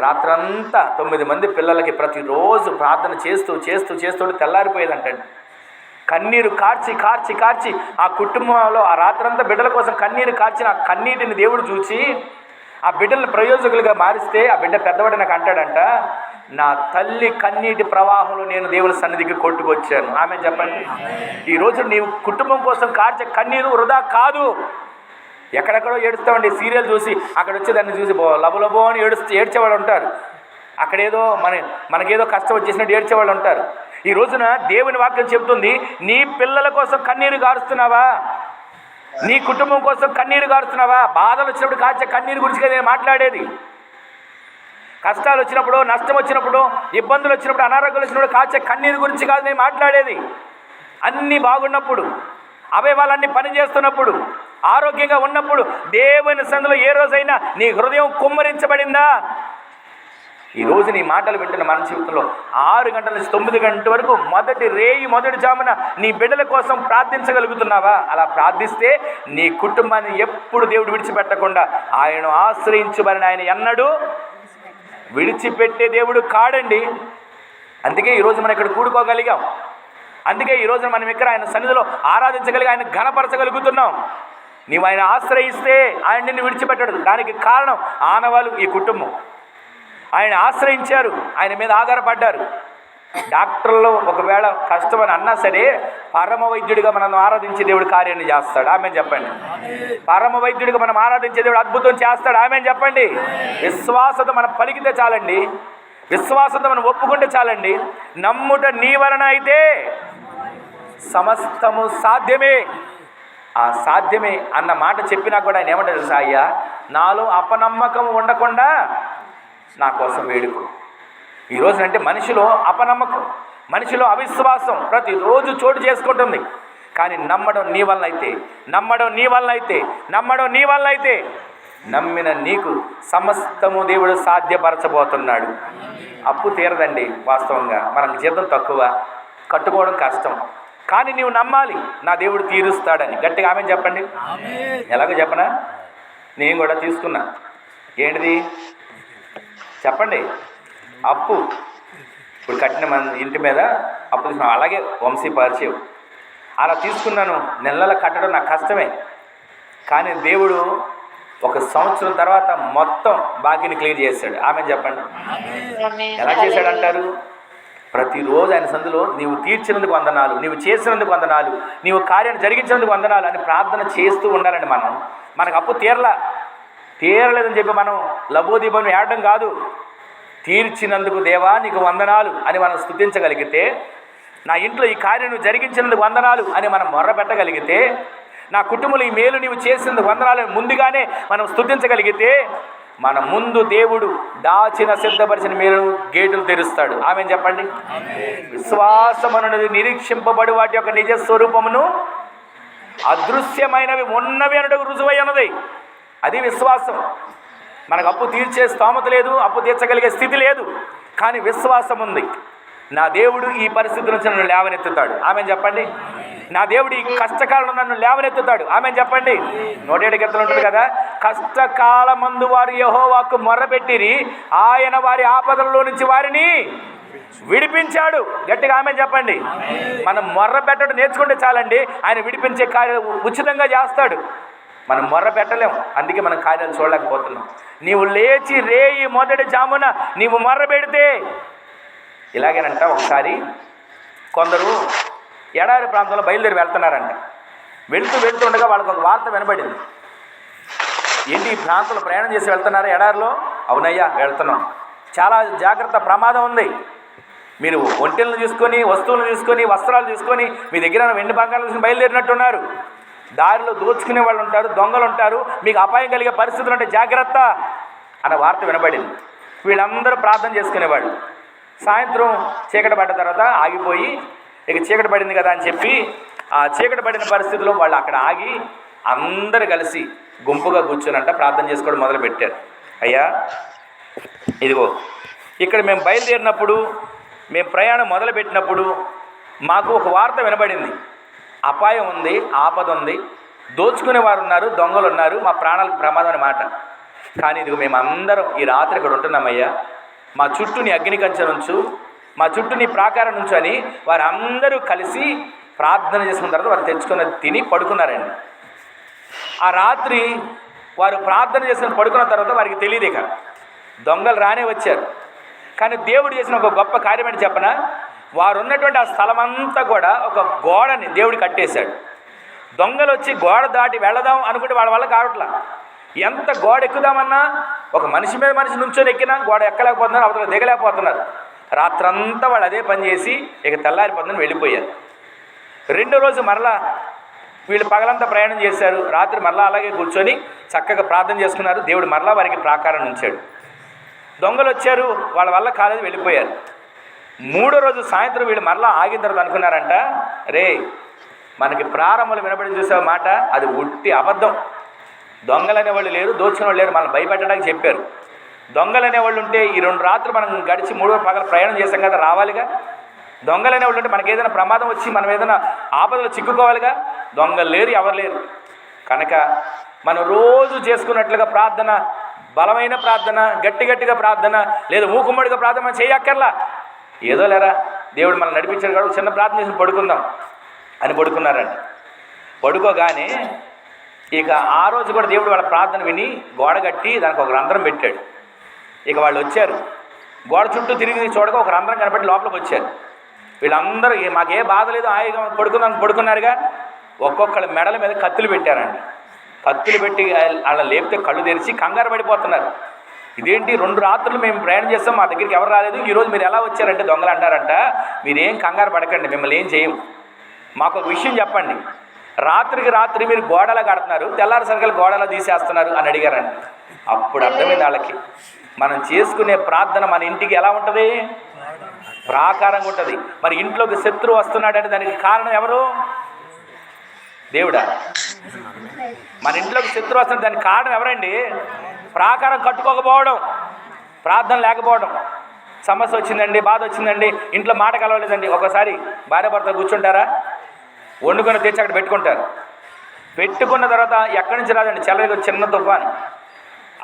రాత్రంతా 9 మంది పిల్లలకి ప్రతిరోజు ప్రార్థన చేస్తూ చేస్తూ చేస్తూ తెల్లారిపోయేదంటండి. కన్నీరు కార్చి కార్చి కార్చి ఆ కుటుంబంలో ఆ రాత్రంతా బిడ్డల కోసం కన్నీరు కార్చిన ఆ కన్నీటిని దేవుడు చూసి ఆ బిడ్డలను ప్రయోజకులుగా మారిస్తే ఆ బిడ్డ పెద్దవాడు నాకు అంటాడంట, నా తల్లి కన్నీటి ప్రవాహంలో నేను దేవుని సన్నిధికి కొట్టుకొచ్చాను. ఆమె చెప్పండి. ఈరోజు నీవు కుటుంబం కోసం కార్చే కన్నీరు వృధా కాదు. ఎక్కడెక్కడో ఏడుస్తామండి సీరియల్ చూసి, అక్కడ వచ్చి దాన్ని చూసి లబో అని ఏడ్చేవాళ్ళు ఉంటారు. అక్కడేదో మనకేదో కష్టం వచ్చేసినట్టు ఏడ్చేవాళ్ళు ఉంటారు. ఈ రోజున దేవుని వాక్యం చెబుతుంది, నీ పిల్లల కోసం కన్నీరు గారుస్తున్నావా? నీ కుటుంబం కోసం కన్నీరు గారుస్తున్నావా? బాధలు వచ్చినప్పుడు కాచే కన్నీరు గురించి కదా నేను మాట్లాడేది. కష్టాలు వచ్చినప్పుడు, నష్టం వచ్చినప్పుడు, ఇబ్బందులు వచ్చినప్పుడు, అనారోగ్యాలు వచ్చినప్పుడు కాచే కన్నీరు గురించి కాదు నేను మాట్లాడేది. అన్నీ బాగున్నప్పుడు, అవయవాలన్నీ పనిచేస్తున్నప్పుడు, ఆరోగ్యంగా ఉన్నప్పుడు దేవుని సన్నిధిలో ఏ రోజైనా నీ హృదయం కుమ్మరించబడిందా? ఈరోజు నీ మాటలు వింటున్న మన జీవితంలో 6 గంటల నుంచి 9 గంటల వరకు రేయి మొదటి జామున నీ బిడ్డల కోసం ప్రార్థించగలుగుతున్నావా? అలా ప్రార్థిస్తే నీ కుటుంబాన్ని ఎప్పుడు దేవుడు విడిచిపెట్టకుండా ఆయన ఆశ్రయించబడిన ఆయన ఎన్నడూ విడిచిపెట్టే దేవుడు కాడండి. అందుకే ఈరోజు మనం ఇక్కడ కూడుకోగలిగాం. అందుకే ఈరోజు మనం ఇక్కడ ఆయన సన్నిధిలో ఆరాధించగలిగి ఆయన ఘనపరచగలుగుతున్నాం. నీవు ఆయన ఆశ్రయిస్తే ఆయన నిన్ను విడిచిపెట్టడు. దానికి కారణం ఆనవాళ్ళు ఈ కుటుంబం. ఆయన ఆశ్రయించారు, ఆయన మీద ఆధారపడ్డారు. డాక్టర్లు ఒకవేళ కష్టమని అన్నా సరే పరమ వైద్యుడిగా మనం ఆరాధించే దేవుడు కార్యాన్ని చేస్తాడు. ఆమెను చెప్పండి. పరమ వైద్యుడిగా మనం ఆరాధించే దేవుడు అద్భుతం చేస్తాడు. ఆమెను చెప్పండి. విశ్వాసత మనం పలికితే చాలండి, విశ్వాసత మనం ఒప్పుకుంటే చాలండి. నమ్ముట నీ వలన అయితే సమస్తము సాధ్యమే. ఆ సాధ్యమే అన్న మాట చెప్పినా కూడా ఆయన ఏమంటారు తెలుసా? అయ్యా, నాలో అపనమ్మకం ఉండకుండా నా కోసం వేడుకు. ఈరోజు అంటే మనిషిలో అపనమ్మకం, మనిషిలో అవిశ్వాసం ప్రతిరోజు చోటు చేసుకుంటుంది. కానీ నమ్మడం నీ వల్ల అయితే, నమ్మడం నీ వల్ల అయితే, నమ్మడం నీ వల్ల అయితే, నమ్మిన నీకు సమస్తము దేవుడు సాధ్యపరచబోతున్నాడు. అప్పు తీరదండి. వాస్తవంగా మనకు జీతం తక్కువ, కట్టుకోవడం కష్టం, కానీ నీవు నమ్మాలి నా దేవుడు తీరుస్తాడని. గట్టిగా ఆమె చెప్పండి. ఎలాగో చెప్పనా? నేను కూడా తీసుకున్నా. ఏంటిది చెప్పండి? అప్పు. ఇప్పుడు కట్టిన మన ఇంటి మీద అప్పు తీసుకున్నాను, అలాగే వంశీ పరిచయం అలా తీసుకున్నాను. నెలల కట్టడం నాకు కష్టమే, కానీ దేవుడు 1 సంవత్సరం తర్వాత మొత్తం బాకీని క్లియర్ చేశాడు. ఆమె చెప్పండి. ఎలా చేశాడంటారు? ప్రతిరోజు ఆయన సందులో నీవు తీర్చినందుకు వందనాలు, నీవు చేసినందుకు వందనాలు, నీవు కార్యాన్ని జరిగించినందుకు వందనాలు అని ప్రార్థన చేస్తూ ఉండాలండి. మనకు అప్పు తీరలేదని చెప్పి మనం లబోదీపం ఏడడం కాదు. తీర్చినందుకు దేవా నీకు వందనాలు అని మనం స్తుతించగలిగితే, నా ఇంట్లో ఈ కార్యం నువ్వు జరిగించినందుకు వందనాలు అని మనం మొర్ర పెట్టగలిగితే, నా కుటుంబంలో ఈ మేలు నీవు చేసినందుకు వందనాలు ముందుగానే మనం స్తుతించగలిగితే, మన ముందు దేవుడు దాచిన సిద్ధపరిచిన మేలు గేటులు తెరుస్తాడు. ఆమె చెప్పండి. విశ్వాసం అనేది నిరీక్షింపబడి వాటి యొక్క నిజ స్వరూపమును అదృశ్యమైనవి ఉన్నవి అనటకు రుజువై ఉన్నది. అది విశ్వాసం. మనకు అప్పు తీర్చే స్తోమత లేదు, అప్పు తీర్చగలిగే స్థితి లేదు, కానీ విశ్వాసం ఉంది. నా దేవుడు ఈ పరిస్థితి నుంచి నన్ను లేవనెత్తుతాడు. ఆమె చెప్పండి. నా దేవుడు ఈ కష్టకాలంలో నన్ను లేవనెత్తుతాడు. ఆమె చెప్పండి. 107 కీర్తనలు ఉంటుంది కదా, కష్టకాలమందు వారు యెహోవాకు మొర్రపెట్టిరి, ఆయన వారి ఆపదల్లో నుంచి వారిని విడిపించాడు. గట్టిగా ఆమె చెప్పండి. మనం మొర్ర పెట్టడం నేర్చుకుంటే చాలండి, ఆయన విడిపించే కార్యం ఉచితంగా చేస్తాడు. మనం మొర్ర పెట్టలేం, అందుకే మనం కార్యాలు చూడలేకపోతున్నాం. నీవు లేచి రేయి మొదటి జామున నీవు మొర్ర పెడితే ఇలాగేనంట. ఒకసారి కొందరు ఎడారి ప్రాంతంలో బయలుదేరి వెళ్తున్నారంట. వెళ్తూ ఉండగా వాళ్ళకు ఒక వార్త వినబడింది. ఏంటి, ఈ ప్రాంతంలో ప్రయాణం చేసి వెళ్తున్నారా ఎడారిలో? అవునయ్యా వెళ్తున్నాం, చాలా జాగ్రత్త, ప్రమాదం ఉంది. మీరు ఒంటెలను తీసుకొని, వస్తువులను తీసుకొని, వస్త్రాలు తీసుకొని, మీ దగ్గర వెండి బంగారం తీసుకుని బయలుదేరినట్టున్నారు. దారిలో దోచుకునే వాళ్ళు ఉంటారు, దొంగలు ఉంటారు, మీకు అపాయం కలిగే పరిస్థితులు అంటే జాగ్రత్త అన్న వార్త వినబడింది. వీళ్ళందరూ ప్రార్థన చేసుకునేవాళ్ళు. సాయంత్రం చీకటి పడ్డ తర్వాత ఆగిపోయి, ఇక చీకటి పడింది కదా అని చెప్పి ఆ చీకటి పడిన పరిస్థితిలో వాళ్ళు అక్కడ ఆగి అందరు కలిసి గుంపుగా కూర్చొనంట ప్రార్థన చేసుకోవడం మొదలుపెట్టారు. అయ్యా ఇదిగో ఇక్కడ మేము బయలుదేరినప్పుడు, మేము ప్రయాణం మొదలుపెట్టినప్పుడు మాకు ఒక వార్త వినబడింది. అపాయం ఉంది, ఆపద ఉంది, దోచుకునే వారు ఉన్నారు, దొంగలు ఉన్నారు, మా ప్రాణాలకు ప్రమాదం అనే మాట. కానీ ఇదిగో మేమందరం ఈ రాత్రి ఇక్కడ ఉంటున్నామయ్యా, మా చుట్టూ నీ అగ్ని కంచె నుంచు, మా చుట్టూ నీ ప్రాకారం నుంచు అని వారందరూ కలిసి ప్రార్థన చేసుకున్న తర్వాత వారు తెచ్చుకున్న తిని పడుకున్నారండి. ఆ రాత్రి వారు ప్రార్థన చేసుకుని పడుకున్న తర్వాత వారికి తెలియదు ఇక దొంగలు రానే వచ్చారు. కానీ దేవుడు చేసిన ఒక గొప్ప కార్యం అని చెప్పనా, వారు ఉన్నటువంటి ఆ స్థలం అంతా కూడా ఒక గోడని దేవుడు కట్టేశాడు. దొంగలు వచ్చి గోడ దాటి వెళదాం అనుకుంటే వాళ్ళ వల్ల కావట్లా. ఎంత గోడ ఎక్కుదామన్నా ఒక మనిషి మీద మనిషి నుంచొని ఎక్కినా గోడ ఎక్కలేకపోతున్నారు, అవతల దిగలేకపోతున్నారు. రాత్రంతా వాళ్ళు అదే పని చేసి ఇక తెల్లారిపోతుందని వెళ్ళిపోయారు. రెండో రోజు మరలా వీళ్ళు పగలంతా ప్రయాణం చేశారు, రాత్రి మరలా అలాగే కూర్చొని చక్కగా ప్రార్థన చేసుకున్నారు. దేవుడు మరలా వారికి ప్రాకారం ఉంచాడు. దొంగలు వచ్చారు, వాళ్ళ వల్ల కాలేదు, వెళ్ళిపోయారు. మూడో రోజు సాయంత్రం వీళ్ళు మరలా ఆగిన తర్వాత అనుకున్నారంట, రే మనకి ప్రారంభంలో వినబడి చూసే మాట అది ఉట్టి అబద్ధం. దొంగలు అనేవాళ్ళు లేరు, దోచుకునే వాళ్ళు లేరు, మనల్ని భయపెట్టడానికి చెప్పారు. దొంగలు అనేవాళ్ళు ఉంటే ఈ 2 రాత్రులు మనం గడిచి 3వ పగల ప్రయాణం చేసాం కదా, రావాలిగా. దొంగలు అనేవాళ్ళు ఉంటే మనకి ఏదైనా ప్రమాదం వచ్చి మనం ఏదైనా ఆపదలో చిక్కుకోవాలిగా. దొంగలు లేరు, ఎవరు లేరు. కనుక మనం రోజు చేసుకున్నట్లుగా ప్రార్థన, బలమైన ప్రార్థన, గట్టిగా ప్రార్థన, లేదా మూకుమ్మడిగా ప్రార్థన మనం చేయక్కర్లా. ఏదో లేరా దేవుడు మనం నడిపించాడు కాబట్టి చిన్న ప్రార్థన చేసి పడుకుందాం అని పడుకున్నారండి. పడుకోగానే ఇక ఆ రోజు కూడా దేవుడు వాళ్ళ ప్రార్థన విని గోడ కట్టి దానికి ఒక రంధ్రం పెట్టాడు. ఇక వాళ్ళు వచ్చారు, గోడ చుట్టూ తిరిగి చూడగా ఒక రంధ్రం కనబట్టి లోపలికి వచ్చారు. వీళ్ళందరూ మాకే బాధ లేదు, హాయిగా పడుకున్నారుగా. ఒక్కొక్కళ్ళ మెడల మీద కత్తులు పెట్టారండి. కత్తులు పెట్టి వాళ్ళ లేపితే కళ్ళు తెరిచి కంగారు పడిపోతున్నారు. ఇదేంటి 2 రాత్రులు మేము ప్రయాణం చేస్తాం, మా దగ్గరికి ఎవరు రాలేదు, ఈరోజు మీరు ఎలా వచ్చారంటే దొంగలు అంటారంట. మీరేం కంగారు పడకండి, మిమ్మల్ని ఏం చేయం, మాకు ఒక విషయం చెప్పండి. రాత్రికి రాత్రి మీరు గోడలా కడుతున్నారు, తెల్లారి సరికలు గోడలా తీసేస్తున్నారు అని అడిగారండి. అప్పుడు అర్థమైంది వాళ్ళకి, మనం చేసుకునే ప్రార్థన మన ఇంటికి ఎలా ఉంటుంది, ప్రాకారంగా ఉంటుంది. మరి ఇంట్లోకి శత్రువు వస్తున్నాడంటే దానికి కారణం ఎవరు? దేవుడా. మన ఇంట్లోకి శత్రువు వస్తున్నాడు, దానికి కారణం ఎవరండి? ప్రాకారం కట్టుకోకపోవడం, ప్రార్థన లేకపోవడం. సమస్య వచ్చిందండి, బాధ వచ్చిందండి, ఇంట్లో మాట కలవలేదండి. ఒకసారి భార్య భర్త కూర్చుంటారా, వండుకొని తెచ్చి అక్కడ పెట్టుకుంటారు. పెట్టుకున్న తర్వాత ఎక్కడి నుంచి రాదండి, చల్లగా చిన్న తుఫాను.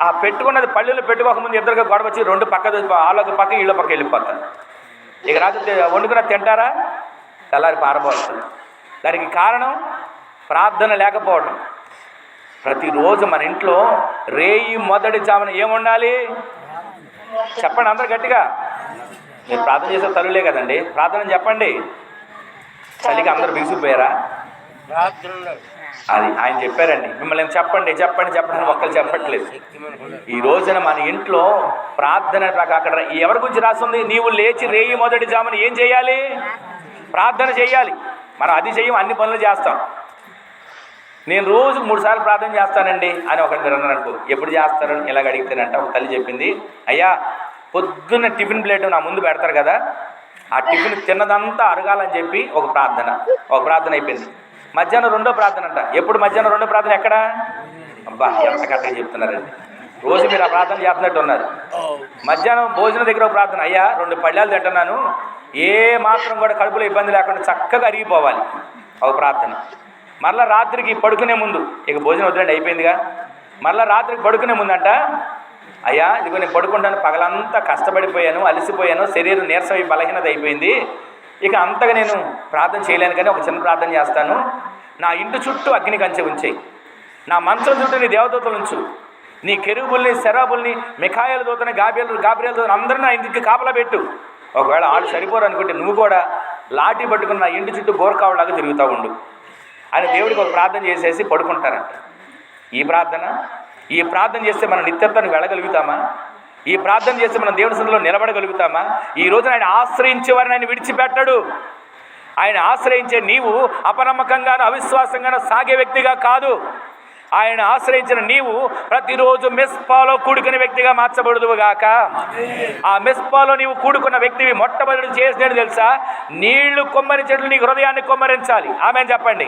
ఆ పెట్టుకున్నది పల్లెల్లో పెట్టుకోకముందు ఇద్దరుగా గొడవ వచ్చి 2 పక్క ఆలోకి పక్క ఇళ్ళ పక్క వెళ్ళిపోతారు. ఇక రాత్రి వండుకున్న తింటారా? తెల్లారి పారబోస్తుంది. దానికి కారణం ప్రార్థన లేకపోవడం. ప్రతిరోజు మన ఇంట్లో రేయి మొదటి జామున ఏముండాలి చెప్పండి అందరు గట్టిగా. మీరు ప్రార్థన చేసే తల్లులే కదండి, ప్రార్థన చెప్పండి. చలికి అందరు బిగుసిపోయారా? అది ఆయన చెప్పారండి. మిమ్మల్ని చెప్పండి చెప్పండి చెప్పండి అని ఒక్కరు చెప్పట్లేదు. ఈ రోజున మన ఇంట్లో ప్రార్థన అక్కడ ఎవరి గురించి రాస్తుంది? నీవు లేచి రేయి మొదటి జామున ఏం చేయాలి? ప్రార్థన చేయాలి. మనం అది చెయ్యం, అన్ని పనులు చేస్తాం. నేను రోజు 3 సార్లు ప్రార్థన చేస్తానండి అని ఒకటి మీరు అన్నారు అనుకో. ఎప్పుడు చేస్తారని ఇలాగ అడిగితేనంట ఒక తల్లి చెప్పింది, అయ్యా పొద్దున్న టిఫిన్ ప్లేట్ నా ముందు పెడతారు కదా, ఆ టిఫిన్ తిన్నదంతా అరగాలని చెప్పి ఒక ప్రార్థన అయిపోయింది. మధ్యాహ్నం 2వ ప్రార్థన అంట. ఎప్పుడు మధ్యాహ్నం 2వ ప్రార్థన ఎక్కడ? అబ్బా ఎంత కరెక్ట్గా చెప్తున్నారండి. రోజు మీరు ఆ ప్రార్థన చేస్తున్నట్టు ఉన్నారు. మధ్యాహ్నం భోజనం దగ్గర ఒక ప్రార్థన, అయ్యా 2 పళ్ళాలు తింటున్నాను, ఏ మాత్రం కూడా కడుపులో ఇబ్బంది లేకుండా చక్కగా అరిగిపోవాలి, ఒక ప్రార్థన. మరలా రాత్రికి పడుకునే ముందు, ఇక భోజనం వద్దండి అయిపోయిందిగా, మరలా రాత్రికి పడుకునే ముందంట, అయ్యా ఇదిగో నేను పడుకుంటాను, పగలంతా కష్టపడిపోయాను, అలసిపోయాను, శరీరం నీరసమై బలహీనత అయిపోయింది, ఇక అంతగా నేను ప్రార్థన చేయలేను కానీ ఒక చిన్న ప్రార్థన చేస్తాను. నా ఇంటి చుట్టూ అగ్ని కంచె ఉంచేయి, నా మంచం చుట్టూ నీ దేవదూతలు ఉంచు, నీ కెరూబుల్ని శరాబుల్ని మిఖాయేలు దూతని గాబ్రియల్ దూతని అందరూ నా ఇంటికి కాపలా పెట్టు. ఒకవేళ వాళ్ళు సరిపోరు అనుకుంటే నువ్వు కూడా లాఠీ పట్టుకుని నా ఇంటి చుట్టూ గోర్కావులాగా తిరుగుతూ ఉండు అని దేవుడికి ఒక ప్రార్థన చేసేసి పడుకుంటారంట. ఈ ప్రార్థన చేస్తే మనం నిత్యత్వానికి వెళ్ళగలుగుతామా? ఈ ప్రార్థన చేస్తే మనం దేవుని సన్నిధిలో నిలబడగలుగుతామా? ఈ రోజున ఆయన ఆశ్రయించే వారిని ఆయన విడిచిపెట్టడు. ఆయన ఆశ్రయించే నీవు అపనమ్మకంగానో అవిశ్వాసంగానో సాగే వ్యక్తిగా కాదు. ఆయన ఆశ్రయించిన నీవు ప్రతిరోజు మెస్పాలో కూడుకునే వ్యక్తిగా మార్చబడుదువుగాక. ఆ మెస్పాలో నీవు కూడుకున్న వ్యక్తివి మొట్టమొదటి చేసినట్టు తెలుసా? నీళ్లు కొమ్మరించేట్లు నీ హృదయాన్ని కొమ్మరించాలి. ఆమెన్ చెప్పండి.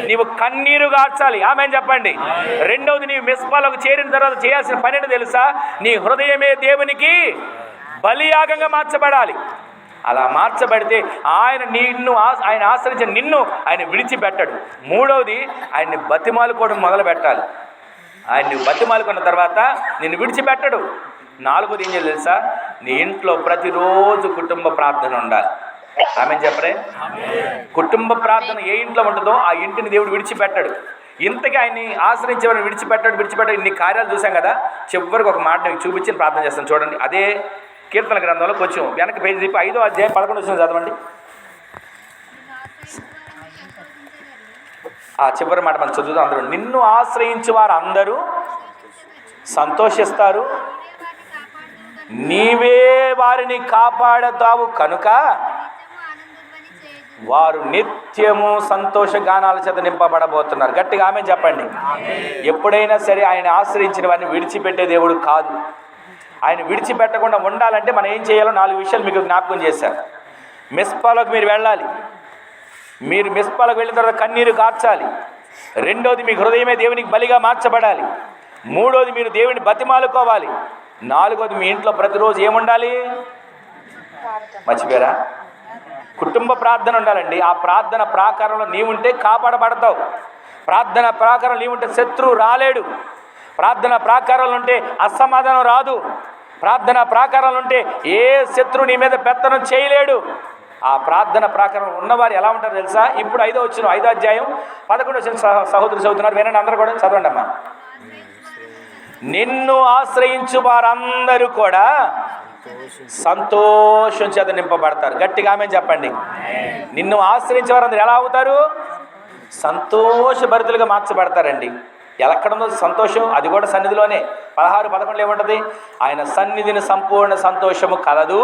నీవు కన్నీరు గార్చాలి. ఆమెన్ చెప్పండి. రెండవది, నీవు మెస్పాలోకి చేరిన తర్వాత చేయాల్సిన పని ఏంటో తెలుసా? నీ హృదయమే దేవునికి బలియాగంగా మార్చబడాలి. అలా మార్చబడితే ఆయన ఆశ్రయించిన నిన్ను ఆయన విడిచిపెట్టడు. మూడవది, ఆయన్ని బతిమాలుకోవడం మొదలు పెట్టాలి. ఆయన్ని బతిమాలుకున్న తర్వాత నిన్ను విడిచిపెట్టడు. నాలుగోది ఏం చేయాలి తెలుసా? నీ ఇంట్లో ప్రతిరోజు కుటుంబ ప్రార్థన ఉండాలి. ఆమె చెప్పరే, కుటుంబ ప్రార్థన ఏ ఇంట్లో ఉంటుందో ఆ ఇంటిని దేవుడు విడిచిపెట్టడు. ఇంతకీ ఆయన్ని ఆశ్రయించేవారిని విడిచిపెట్టాడు. ఇన్ని కార్యాలు చూసాం కదా. చివరికి ఒక మాట మీకు చూపించి ప్రార్థన చేస్తాను చూడండి. అదే కీర్తన గ్రంథంలో కొంచెం వెనక పేజీ 5వ అధ్యాయం 11వ వచనం చదవండి. ఆ చివరి మాట మనం చదువుతాం అందరూ. నిన్ను ఆశ్రయించి వారు అందరూ సంతోషిస్తారు, నీవే వారిని కాపాడతావు కనుక వారు నిత్యము సంతోష గానాల చేత నింపబడబోతున్నారు. గట్టిగా ఆమె చెప్పండి. ఎప్పుడైనా సరే ఆయన ఆశ్రయించిన వారిని విడిచిపెట్టే దేవుడు కాదు. ఆయన విడిచిపెట్టకుండా ఉండాలంటే మనం ఏం చేయాలో 4 విషయాలు మీకు జ్ఞాపకం చేశారు. మిస్పాలోకి మీరు వెళ్ళాలి. మీరు మిస్పాలోకి వెళ్ళిన తర్వాత కన్నీరు కార్చాలి. రెండోది, మీ హృదయమే దేవునికి బలిగా మార్చబడాలి. మూడోది, మీరు దేవుని బతిమాలుకోవాలి. నాలుగోది, మీ ఇంట్లో ప్రతిరోజు ఏముండాలి? మర్చిపోయారా? కుటుంబ ప్రార్థన ఉండాలండి. ఆ ప్రార్థన ప్రాకారంలో నీవుంటే కాపాడబడతావు. ప్రార్థన ప్రాకారం నీవుంటే శత్రువు రాలేడు. ప్రార్థన ప్రాకారాలు ఉంటే అసమాధానం రాదు. ప్రార్థన ప్రాకారాలు ఉంటే ఏ శత్రువు నీ మీద పెత్తనం చేయలేడు. ఆ ప్రార్థన ప్రాకారం ఉన్నవారు ఎలా ఉంటారో తెలుసా? ఇప్పుడు 5వ అధ్యాయం 11వ వచనం సహోదరులు చదువుతున్నారు, వినండి అందరూ కూడా చదవండి అమ్మా. నిన్ను ఆశ్రయించు వారందరూ కూడా సంతోషం చేత నింపబడతారు. గట్టిగా ఆమె చెప్పండి. నిన్ను ఆశ్రయించే వారందరూ ఎలా అవుతారు? సంతోషభరితులుగా మార్చబడతారండి. ఎక్కడుందో సంతోషం? అది కూడా సన్నిధిలోనే. 16-11 ఏముంటుంది? ఆయన సన్నిధిని సంపూర్ణ సంతోషము కలదు,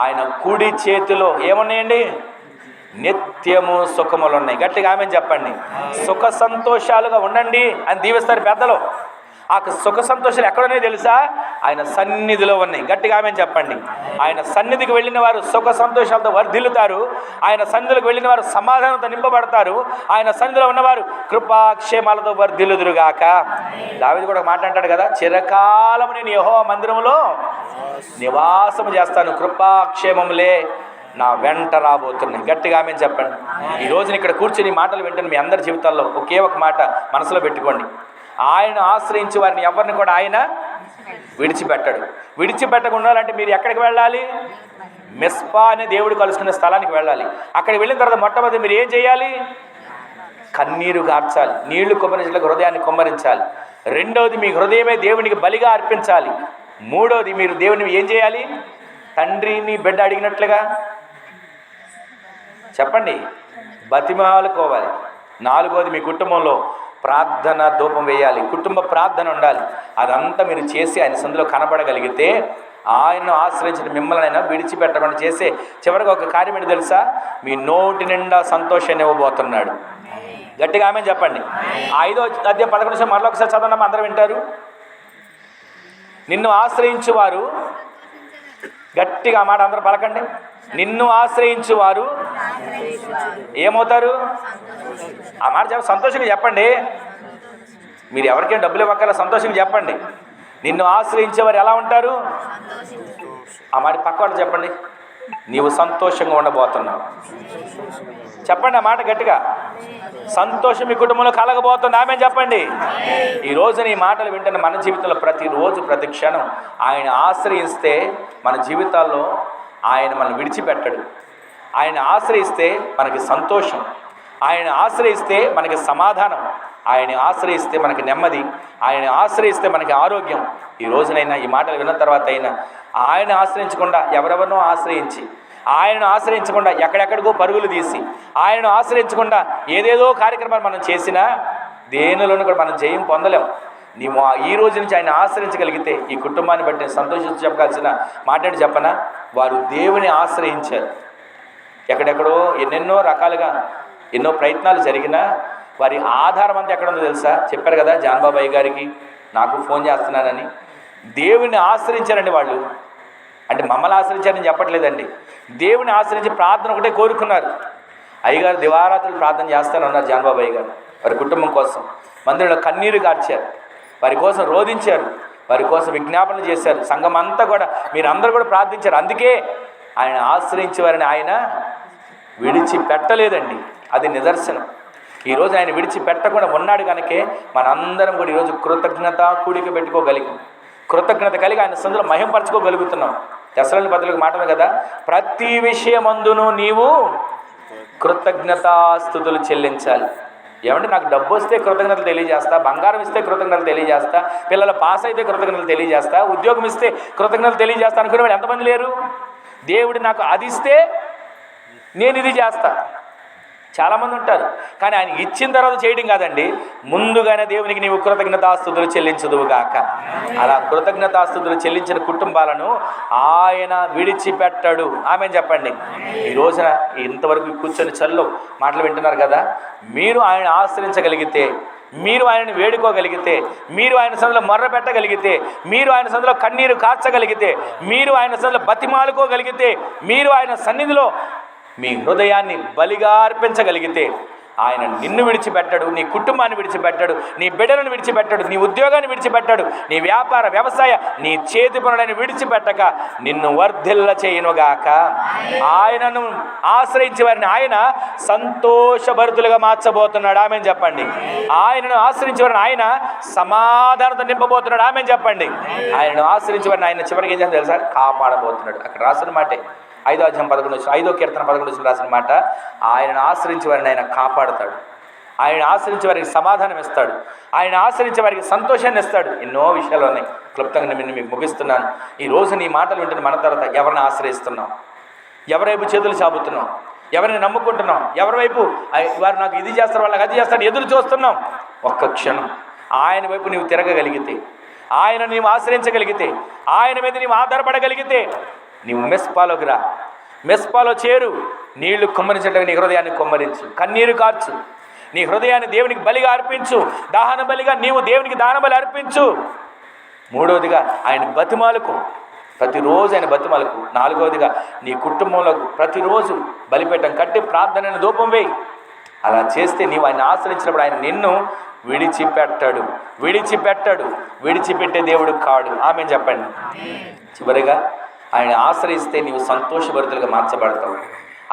ఆయన కుడి చేతిలో ఏమున్నాయండి? నిత్యము సుఖములు ఉన్నాయి. గట్టిగా ఆమె చెప్పండి. సుఖ సంతోషాలుగా ఉండండి అని దీవిస్తారు పెద్దలు. ఆ సుఖ సంతోషాలు ఎక్కడున్నాయో తెలుసా? ఆయన సన్నిధిలో ఉన్నాయి. గట్టిగా ఆమె చెప్పండి. ఆయన సన్నిధికి వెళ్ళిన వారు సుఖ సంతోషాలతో వర్ధిల్లుతారు. ఆయన సన్నిధికి వెళ్ళిన వారు సమాధానంతో నింపబడతారు. ఆయన సన్నిధిలో ఉన్నవారు కృపాక్షేమాలతో వర్ధిల్లుదురుగాక. దావీదు కూడా మాట్లాడతాడు కదా, చిరకాలము నేను యెహోవా మందిరములో నివాసము చేస్తాను, కృపాక్షేమములే నా వెంట రాబోతున్నాయి. గట్టిగా ఆమె చెప్పండి. ఈ రోజున ఇక్కడ కూర్చొని మాటలు వింటున్న మీ అందరి జీవితాల్లో ఒకే ఒక మాట మనసులో పెట్టుకోండి. ఆయన ఆశ్రయించి వారిని ఎవరిని కూడా ఆయన విడిచిపెట్టడు. విడిచిపెట్టకుండా ఉండాలంటే మీరు ఎక్కడికి వెళ్ళాలి? మిస్పా అనే దేవుడు కలుసుకునే స్థలానికి వెళ్ళాలి. అక్కడికి వెళ్ళిన తర్వాత మొట్టమొదటి మీరు ఏం చేయాలి? కన్నీరు గార్చాలి, నీళ్లు కుమ్మరించడానికి హృదయాన్ని కుమ్మరించాలి. రెండవది మీ హృదయమే దేవునికి బలిగా అర్పించాలి. మూడవది మీరు దేవుని ఏం చేయాలి? తండ్రిని బిడ్డ అడిగినట్లుగా చెప్పండి, బతిమాలుకోవాలి. నాలుగవది మీ కుటుంబంలో ప్రార్థన ధూపం వేయాలి, కుటుంబ ప్రార్థన ఉండాలి. అదంతా మీరు చేసి ఆయన సందులో కనబడగలిగితే ఆయనను ఆశ్రయించిన మిమ్మల్ని అయినా విడిచిపెట్టమని చేసే చివరికి ఒక కార్యం ఏంటి తెలుసా? మీ నోటి నిండా సంతోషాన్ని ఇవ్వబోతున్నాడు. గట్టిగా ఆమె చెప్పండి. 5వ అధ్యాయం 11 నిమిషం మరొక ఒకసారి చదవడం అందరూ వింటారు. నిన్ను ఆశ్రయించువారు, గట్టిగా ఆ మాట అందరూ పలకండి. నిన్ను ఆశ్రయించువారు ఏమవుతారు? ఆ మాట సంతోషంగా చెప్పండి. మీరు ఎవరికైనా డబ్బులు ఇవ్వక్కల సంతోషంగా చెప్పండి. నిన్ను ఆశ్రయించేవారు ఎలా ఉంటారు? ఆ మాట పక్క వాళ్ళు చెప్పండి. నీవు సంతోషంగా ఉండబోతున్నావు. చెప్పండి ఆ మాట గట్టిగా. సంతోషం మీ కుటుంబంలో కలగబోతుంది. ఆమె చెప్పండి. ఈ రోజున ఈ మాటలు వింటున్న మన జీవితంలో ప్రతిరోజు ప్రతి క్షణం ఆయన ఆశ్రయిస్తే మన జీవితాల్లో ఆయన మనల్ని విడిచిపెట్టడు. ఆయన ఆశ్రయిస్తే మనకి సంతోషం, ఆయన ఆశ్రయిస్తే మనకి సమాధానం, ఆయన ఆశ్రయిస్తే మనకి నెమ్మది, ఆయన ఆశ్రయిస్తే మనకి ఆరోగ్యం. ఈ రోజునైనా ఈ మాటలు విన్న తర్వాత అయినా ఆయన ఆశ్రయించకుండా ఎవరెవరినో ఆశ్రయించి, ఆయనను ఆశ్రయించకుండా ఎక్కడెక్కడికో పరుగులు తీసి, ఆయనను ఆశ్రయించకుండా ఏదేదో కార్యక్రమాలు మనం చేసినా దేనిలోనూ కూడా మనం జయం పొందలేం. నీవు ఈ రోజు నుంచి ఆయన ఆశ్రయించగలిగితే ఈ కుటుంబాన్ని బట్టి సంతోషించి చెప్పాల్సిన మాట చెప్పనా? వారు దేవుని ఆశ్రయించారు. ఎక్కడెక్కడో ఎన్నెన్నో రకాలుగా ఎన్నో ప్రయత్నాలు జరిగినా వారి ఆధారం అంతా ఎక్కడ ఉందో తెలుసా? చెప్పారు కదా జాన్ బాబాయ్ గారికి, నాకు ఫోన్ చేస్తున్నానని. దేవుని ఆశ్రయించారండి వాళ్ళు. అంటే మమ్మల్ని ఆశ్రయించారని చెప్పట్లేదండి, దేవుని ఆశ్రయించి ప్రార్థన ఒకటే కోరుకున్నారు. అయ్యగారు దివారాత్రులు ప్రార్థన చేస్తానన్నారు జాన్ బాబాయ్ గారు. వారి కుటుంబం కోసం మందిరంలో కన్నీరు కార్చారు, వారి కోసం రోధించారు, వారి కోసం విజ్ఞాపనలు చేశారు. సంఘం అంతా కూడా మీరందరూ కూడా ప్రార్థించారు. అందుకే ఆయన ఆశ్రయించేవారిని ఆయన విడిచిపెట్టలేదండి. అది నిదర్శనం. ఈరోజు ఆయన విడిచిపెట్టకుండా ఉన్నాడు కనుకే మనందరం కూడా ఈరోజు కృతజ్ఞత కూడిక పెట్టుకోగలిగాం. కృతజ్ఞత కలిగి ఆయన సందులో మహింపరచుకోగలుగుతున్నాం. తెస్సలోని పత్రిక మాట కదా, ప్రతి విషయమందును నీవు కృతజ్ఞతాస్తుతులు చెల్లించాలి. ఏమంటే నాకు డబ్బు వస్తే కృతజ్ఞతలు తెలియజేస్తా, బంగారం ఇస్తే కృతజ్ఞతలు తెలియజేస్తా, పిల్లల పాస్ అయితే కృతజ్ఞతలు తెలియజేస్తా, ఉద్యోగం ఇస్తే కృతజ్ఞతలు తెలియజేస్తా అనుకునేవాడు ఎంతమంది లేరు? దేవుడు నాకు అది ఇస్తే నేను ఇది చేస్తా, చాలామంది ఉంటారు. కానీ ఆయన ఇచ్చిన తర్వాత చేయడం కాదండి, ముందుగానే దేవునికి నీవు కృతజ్ఞతాస్తుతులు చెల్లించదువుగాక. అలా కృతజ్ఞతాస్తుతులు చెల్లించిన కుటుంబాలను ఆయన విడిచిపెట్టాడు. ఆమె చెప్పండి. ఈ రోజున ఇంతవరకు కూర్చొని చల్లో మాటలు వింటున్నారు కదా, మీరు ఆయన ఆశ్రయించగలిగితే, మీరు ఆయనను వేడుకోగలిగితే, మీరు ఆయన సన్నిధిలో మొర్ర పెట్టగలిగితే, మీరు ఆయన సన్నిధిలో కన్నీరు కార్చగలిగితే, మీరు ఆయన సన్నిధిలో బతిమాలుకోగలిగితే, మీరు ఆయన సన్నిధిలో మీ హృదయాన్ని బలిగా అర్పించగలిగితే ఆయన నిన్ను విడిచిపెట్టాడు, నీ కుటుంబాన్ని విడిచిపెట్టాడు, నీ బిడ్డలను విడిచిపెట్టాడు, నీ ఉద్యోగాన్ని విడిచిపెట్టాడు, నీ వ్యాపార వ్యవసాయ నీ చేతి పనులను విడిచిపెట్టక నిన్ను వర్ధిల్ల చేయనుగాక. ఆయనను ఆశ్రయించే వారిని ఆయన సంతోషభరితులుగా మార్చబోతున్నాడు. ఆమె చెప్పండి. ఆయనను ఆశ్రయించే వారిని ఆయన సమాధానంతో నింపబోతున్నాడు. ఆమె చెప్పండి. ఆయనను ఆశ్రయించే వారిని ఆయన చివరికి ఏం చేయాలి తెలుసా? కాపాడబోతున్నాడు. అక్కడ రాసిన మాటే 5వ అధ్యాయం 11 5వ కీర్తన 11 రాసిన మాట, ఆయనను ఆశ్రయించే వారిని ఆయన కాపాడుతాడు, ఆయన ఆశ్రయించే వారికి సమాధానం ఇస్తాడు, ఆయన ఆశ్రయించే వారికి సంతోషాన్ని ఇస్తాడు. ఎన్నో విషయాలు ఉన్నాయి. క్లుప్తంగా నేను మీకు ముగిస్తున్నాను. ఈ రోజు నీ మాటలు వింటున్న మన తర్వాత ఎవరిని ఆశ్రయిస్తున్నాం? ఎవరైపు చేతులు చాపుతున్నాం? ఎవరిని నమ్ముకుంటున్నాం? ఎవరి వైపు వారు నాకు ఇది చేస్తారు, వాళ్ళకి అది చేస్తారు ఎదురు చూస్తున్నాం? ఒక్క క్షణం ఆయన వైపు నీవు తిరగగలిగితే, ఆయన నీవు ఆశ్రయించగలిగితే, ఆయన మీద నీవు ఆధారపడగలిగితే నీవు మెస్పాలోకి రా, మెస్పాలో చేరు. నీళ్లు కుమ్మరించడానికి నీ హృదయాన్ని కుమ్మరించు, కన్నీరు కార్చు, నీ హృదయాన్ని దేవునికి బలిగా అర్పించు, దాహన బలిగా నీవు దేవునికి దాన బలి అర్పించు. మూడవదిగా ఆయన బతిమాలకు, ప్రతిరోజు ఆయన బతిమాలకు. నాలుగవదిగా నీ కుటుంబంలో ప్రతిరోజు బలిపీఠం కట్టి ప్రార్థనను ధూపం వేయి. అలా చేస్తే నీవు ఆయన ఆశ్రయించినప్పుడు ఆయన నిన్ను విడిచిపెట్టాడు, విడిచిపెట్టాడు, విడిచిపెట్టే దేవుడు కాడు. ఆమె చెప్పండి. చివరిగా ఆయన ఆశ్రయిస్తే నీవు సంతోషభరితులుగా మార్చబడతావు,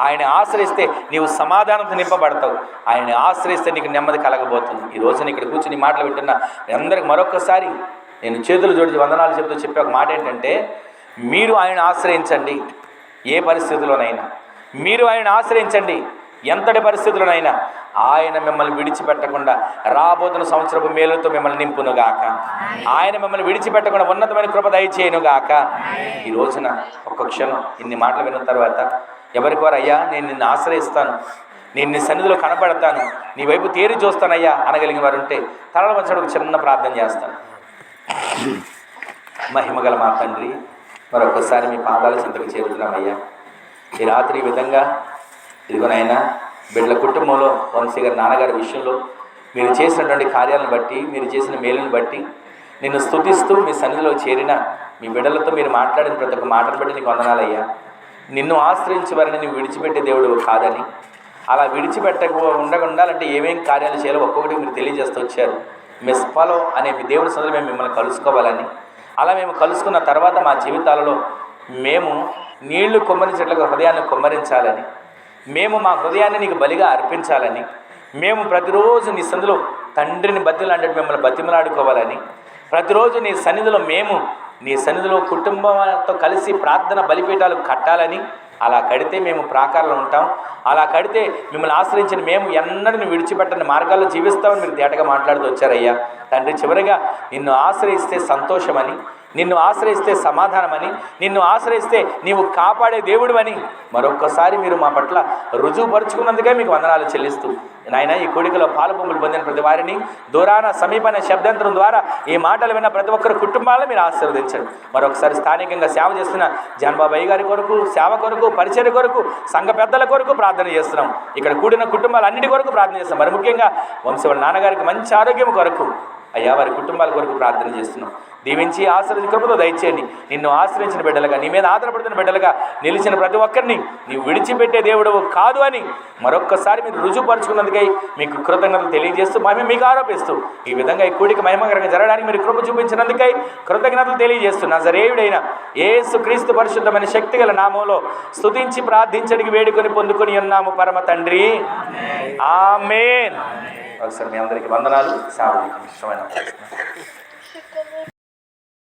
ఆయన ఆశ్రయిస్తే నీవు సమాధానంతో నింపబడతావు, ఆయన ఆశ్రయిస్తే నీకు నెమ్మది కలగబోతుంది. ఈ రోజున ఇక్కడ కూర్చుని మాటలు వింటున్న అందరికి మరొకసారి నేను చేతులు జోడించి వందనాలు చెప్తూ చెప్పే ఒక మాట ఏంటంటే, మీరు ఆయన ఆశ్రయించండి ఏ పరిస్థితుల్లోనైనా, మీరు ఆయన ఆశ్రయించండి ఎంతటి పరిస్థితుల్లోనైనా. ఆయన మిమ్మల్ని విడిచిపెట్టకుండా రాబోతున్న సంవత్సరపు మేలుతో మిమ్మల్ని నింపునుగాక. ఆయన మిమ్మల్ని విడిచిపెట్టకుండా ఉన్నతమైన కృప దయచేయునుగాక. ఈ రోజున ఒక్క క్షణం ఇన్ని మాటలు విన్న తర్వాత ఎవరికి వారు, అయ్యా నేను నిన్ను ఆశ్రయిస్తాను, నేను నీ సన్నిధిలో కనబడతాను, నీ వైపు తేరి చూస్తానయ్యా అనగలిగిన వారు ఉంటే తలల వంచడం ఒక చిన్న ప్రార్థన చేస్తాను. మహిమగల మా తండ్రి, మరొకసారి మీ పాదాల చెంతకు చేరుతున్నామయ్యా. ఈ రాత్రి ఈ విధంగా ఇదిగోనైనా బిడ్డల కుటుంబంలో వంశీ గారి నాన్నగారి విషయంలో మీరు చేసినటువంటి కార్యాలను బట్టి, మీరు చేసిన మేలును బట్టి నిన్ను స్తుతిస్తూ మీ సన్నిధిలో చేరిన మీ బిడ్డలతో మీరు మాట్లాడిన ప్రతి ఒక్క మాటను బట్టి నీకు వందనాలయ్యా. నిన్ను ఆశ్రయించే వారిని నువ్వు విడిచిపెట్టే దేవుడు కాదని, అలా ఉండాలంటే ఏమేం కార్యాలు చేయాలో ఒక్కొక్కటి మీరు తెలియజేస్తూ వచ్చారు. మిస్పాలో అనే మీ దేవుని సన్నిధిలో మేము మిమ్మల్ని కలుసుకోవాలని, అలా మేము కలుసుకున్న తర్వాత మా జీవితాలలో మేము నీళ్లు కుమ్మరించేట్లుగా హృదయాన్ని కుమ్మరించాలని, మేము మా హృదయాన్ని నీకు బలిగా అర్పించాలని, మేము ప్రతిరోజు నీ సన్నిధిలో తండ్రిని బతిలాంటి మిమ్మల్ని బతిమలాడుకోవాలని, ప్రతిరోజు నీ సన్నిధిలో మేము నీ సన్నిధిలో కుటుంబంతో కలిసి ప్రార్థన బలిపీఠాలు కట్టాలని, అలా కడితే మేము ప్రాకారంలో ఉంటాం, అలా కడితే మిమ్మల్ని ఆశ్రయించిన మేము ఎన్నడూ విడిచిపెట్టని మార్గాల్లో జీవిస్తామని మీరు తేటగా మాట్లాడుతూ వచ్చారయ్యా. తండ్రి, చివరిగా నిన్ను ఆశ్రయిస్తే సంతోషమని, నిన్ను ఆశ్రయిస్తే సమాధానమని, నిన్ను ఆశ్రయిస్తే నీవు కాపాడే దేవుడు అని మరొక్కసారి మీరు మా పట్ల రుజువుపరుచుకున్నందుకే మీకు వందనాలు చెల్లిస్తూ, నాయన ఈ కూడికలో పాలుపొంగులు పొందిన ప్రతి వారిని, దూరాన సమీపన శబ్దాంతరం ద్వారా ఈ మాటలు విన్న ప్రతి ఒక్కరి కుటుంబాలను మీరు ఆశీర్వదించండి. మరొకసారి స్థానికంగా సేవ చేస్తున్న జాన్బాబాయి గారి కొరకు, సేవ కొరకు, పరిచర్య కొరకు, సంఘ పెద్దల కొరకు ప్రార్థన చేస్తున్నాం. ఇక్కడ కూడిన కుటుంబాలన్నిటి కొరకు ప్రార్థన చేస్తున్నాం. మరి ముఖ్యంగా వంశీ వాళ్ళ నాన్నగారికి మంచి ఆరోగ్యం కొరకు అయ్యా, వారి కుటుంబాల కొరకు ప్రార్థన చేస్తున్నాం. దీవించి ఆశ్రయించి కృపతో దయచేయండి. నిన్ను ఆశ్రయించిన బిడ్డలుగా, నీ మీద ఆధారపడుతున్న బిడ్డలుగా నిలిచిన ప్రతి ఒక్కరిని నీవు విడిచిపెట్టే దేవుడు కాదు అని మరొక్కసారి మీరు రుజువుపరుచుకున్నందుకై మీకు కృతజ్ఞతలు తెలియజేస్తూ మేము మీకు ఆరోపిస్తూ, ఈ విధంగా ఈ కూడిక మహిమకరంగా జరగడానికి మీరు కృప చూపించినందుకై కృతజ్ఞతలు తెలియజేస్తూ, నజరేయుడైన యేసు క్రీస్తు పరిశుద్ధమైన శక్తిగల నామంలో స్తుతించి ప్రార్థించడానికి వేడుకొని పొందుకొని ఉన్నాము పరమ తండ్రి, ఆమేన్. ఒకసారి మీ అందరికీ వందనాలు. సామాజిక ఇష్టమైన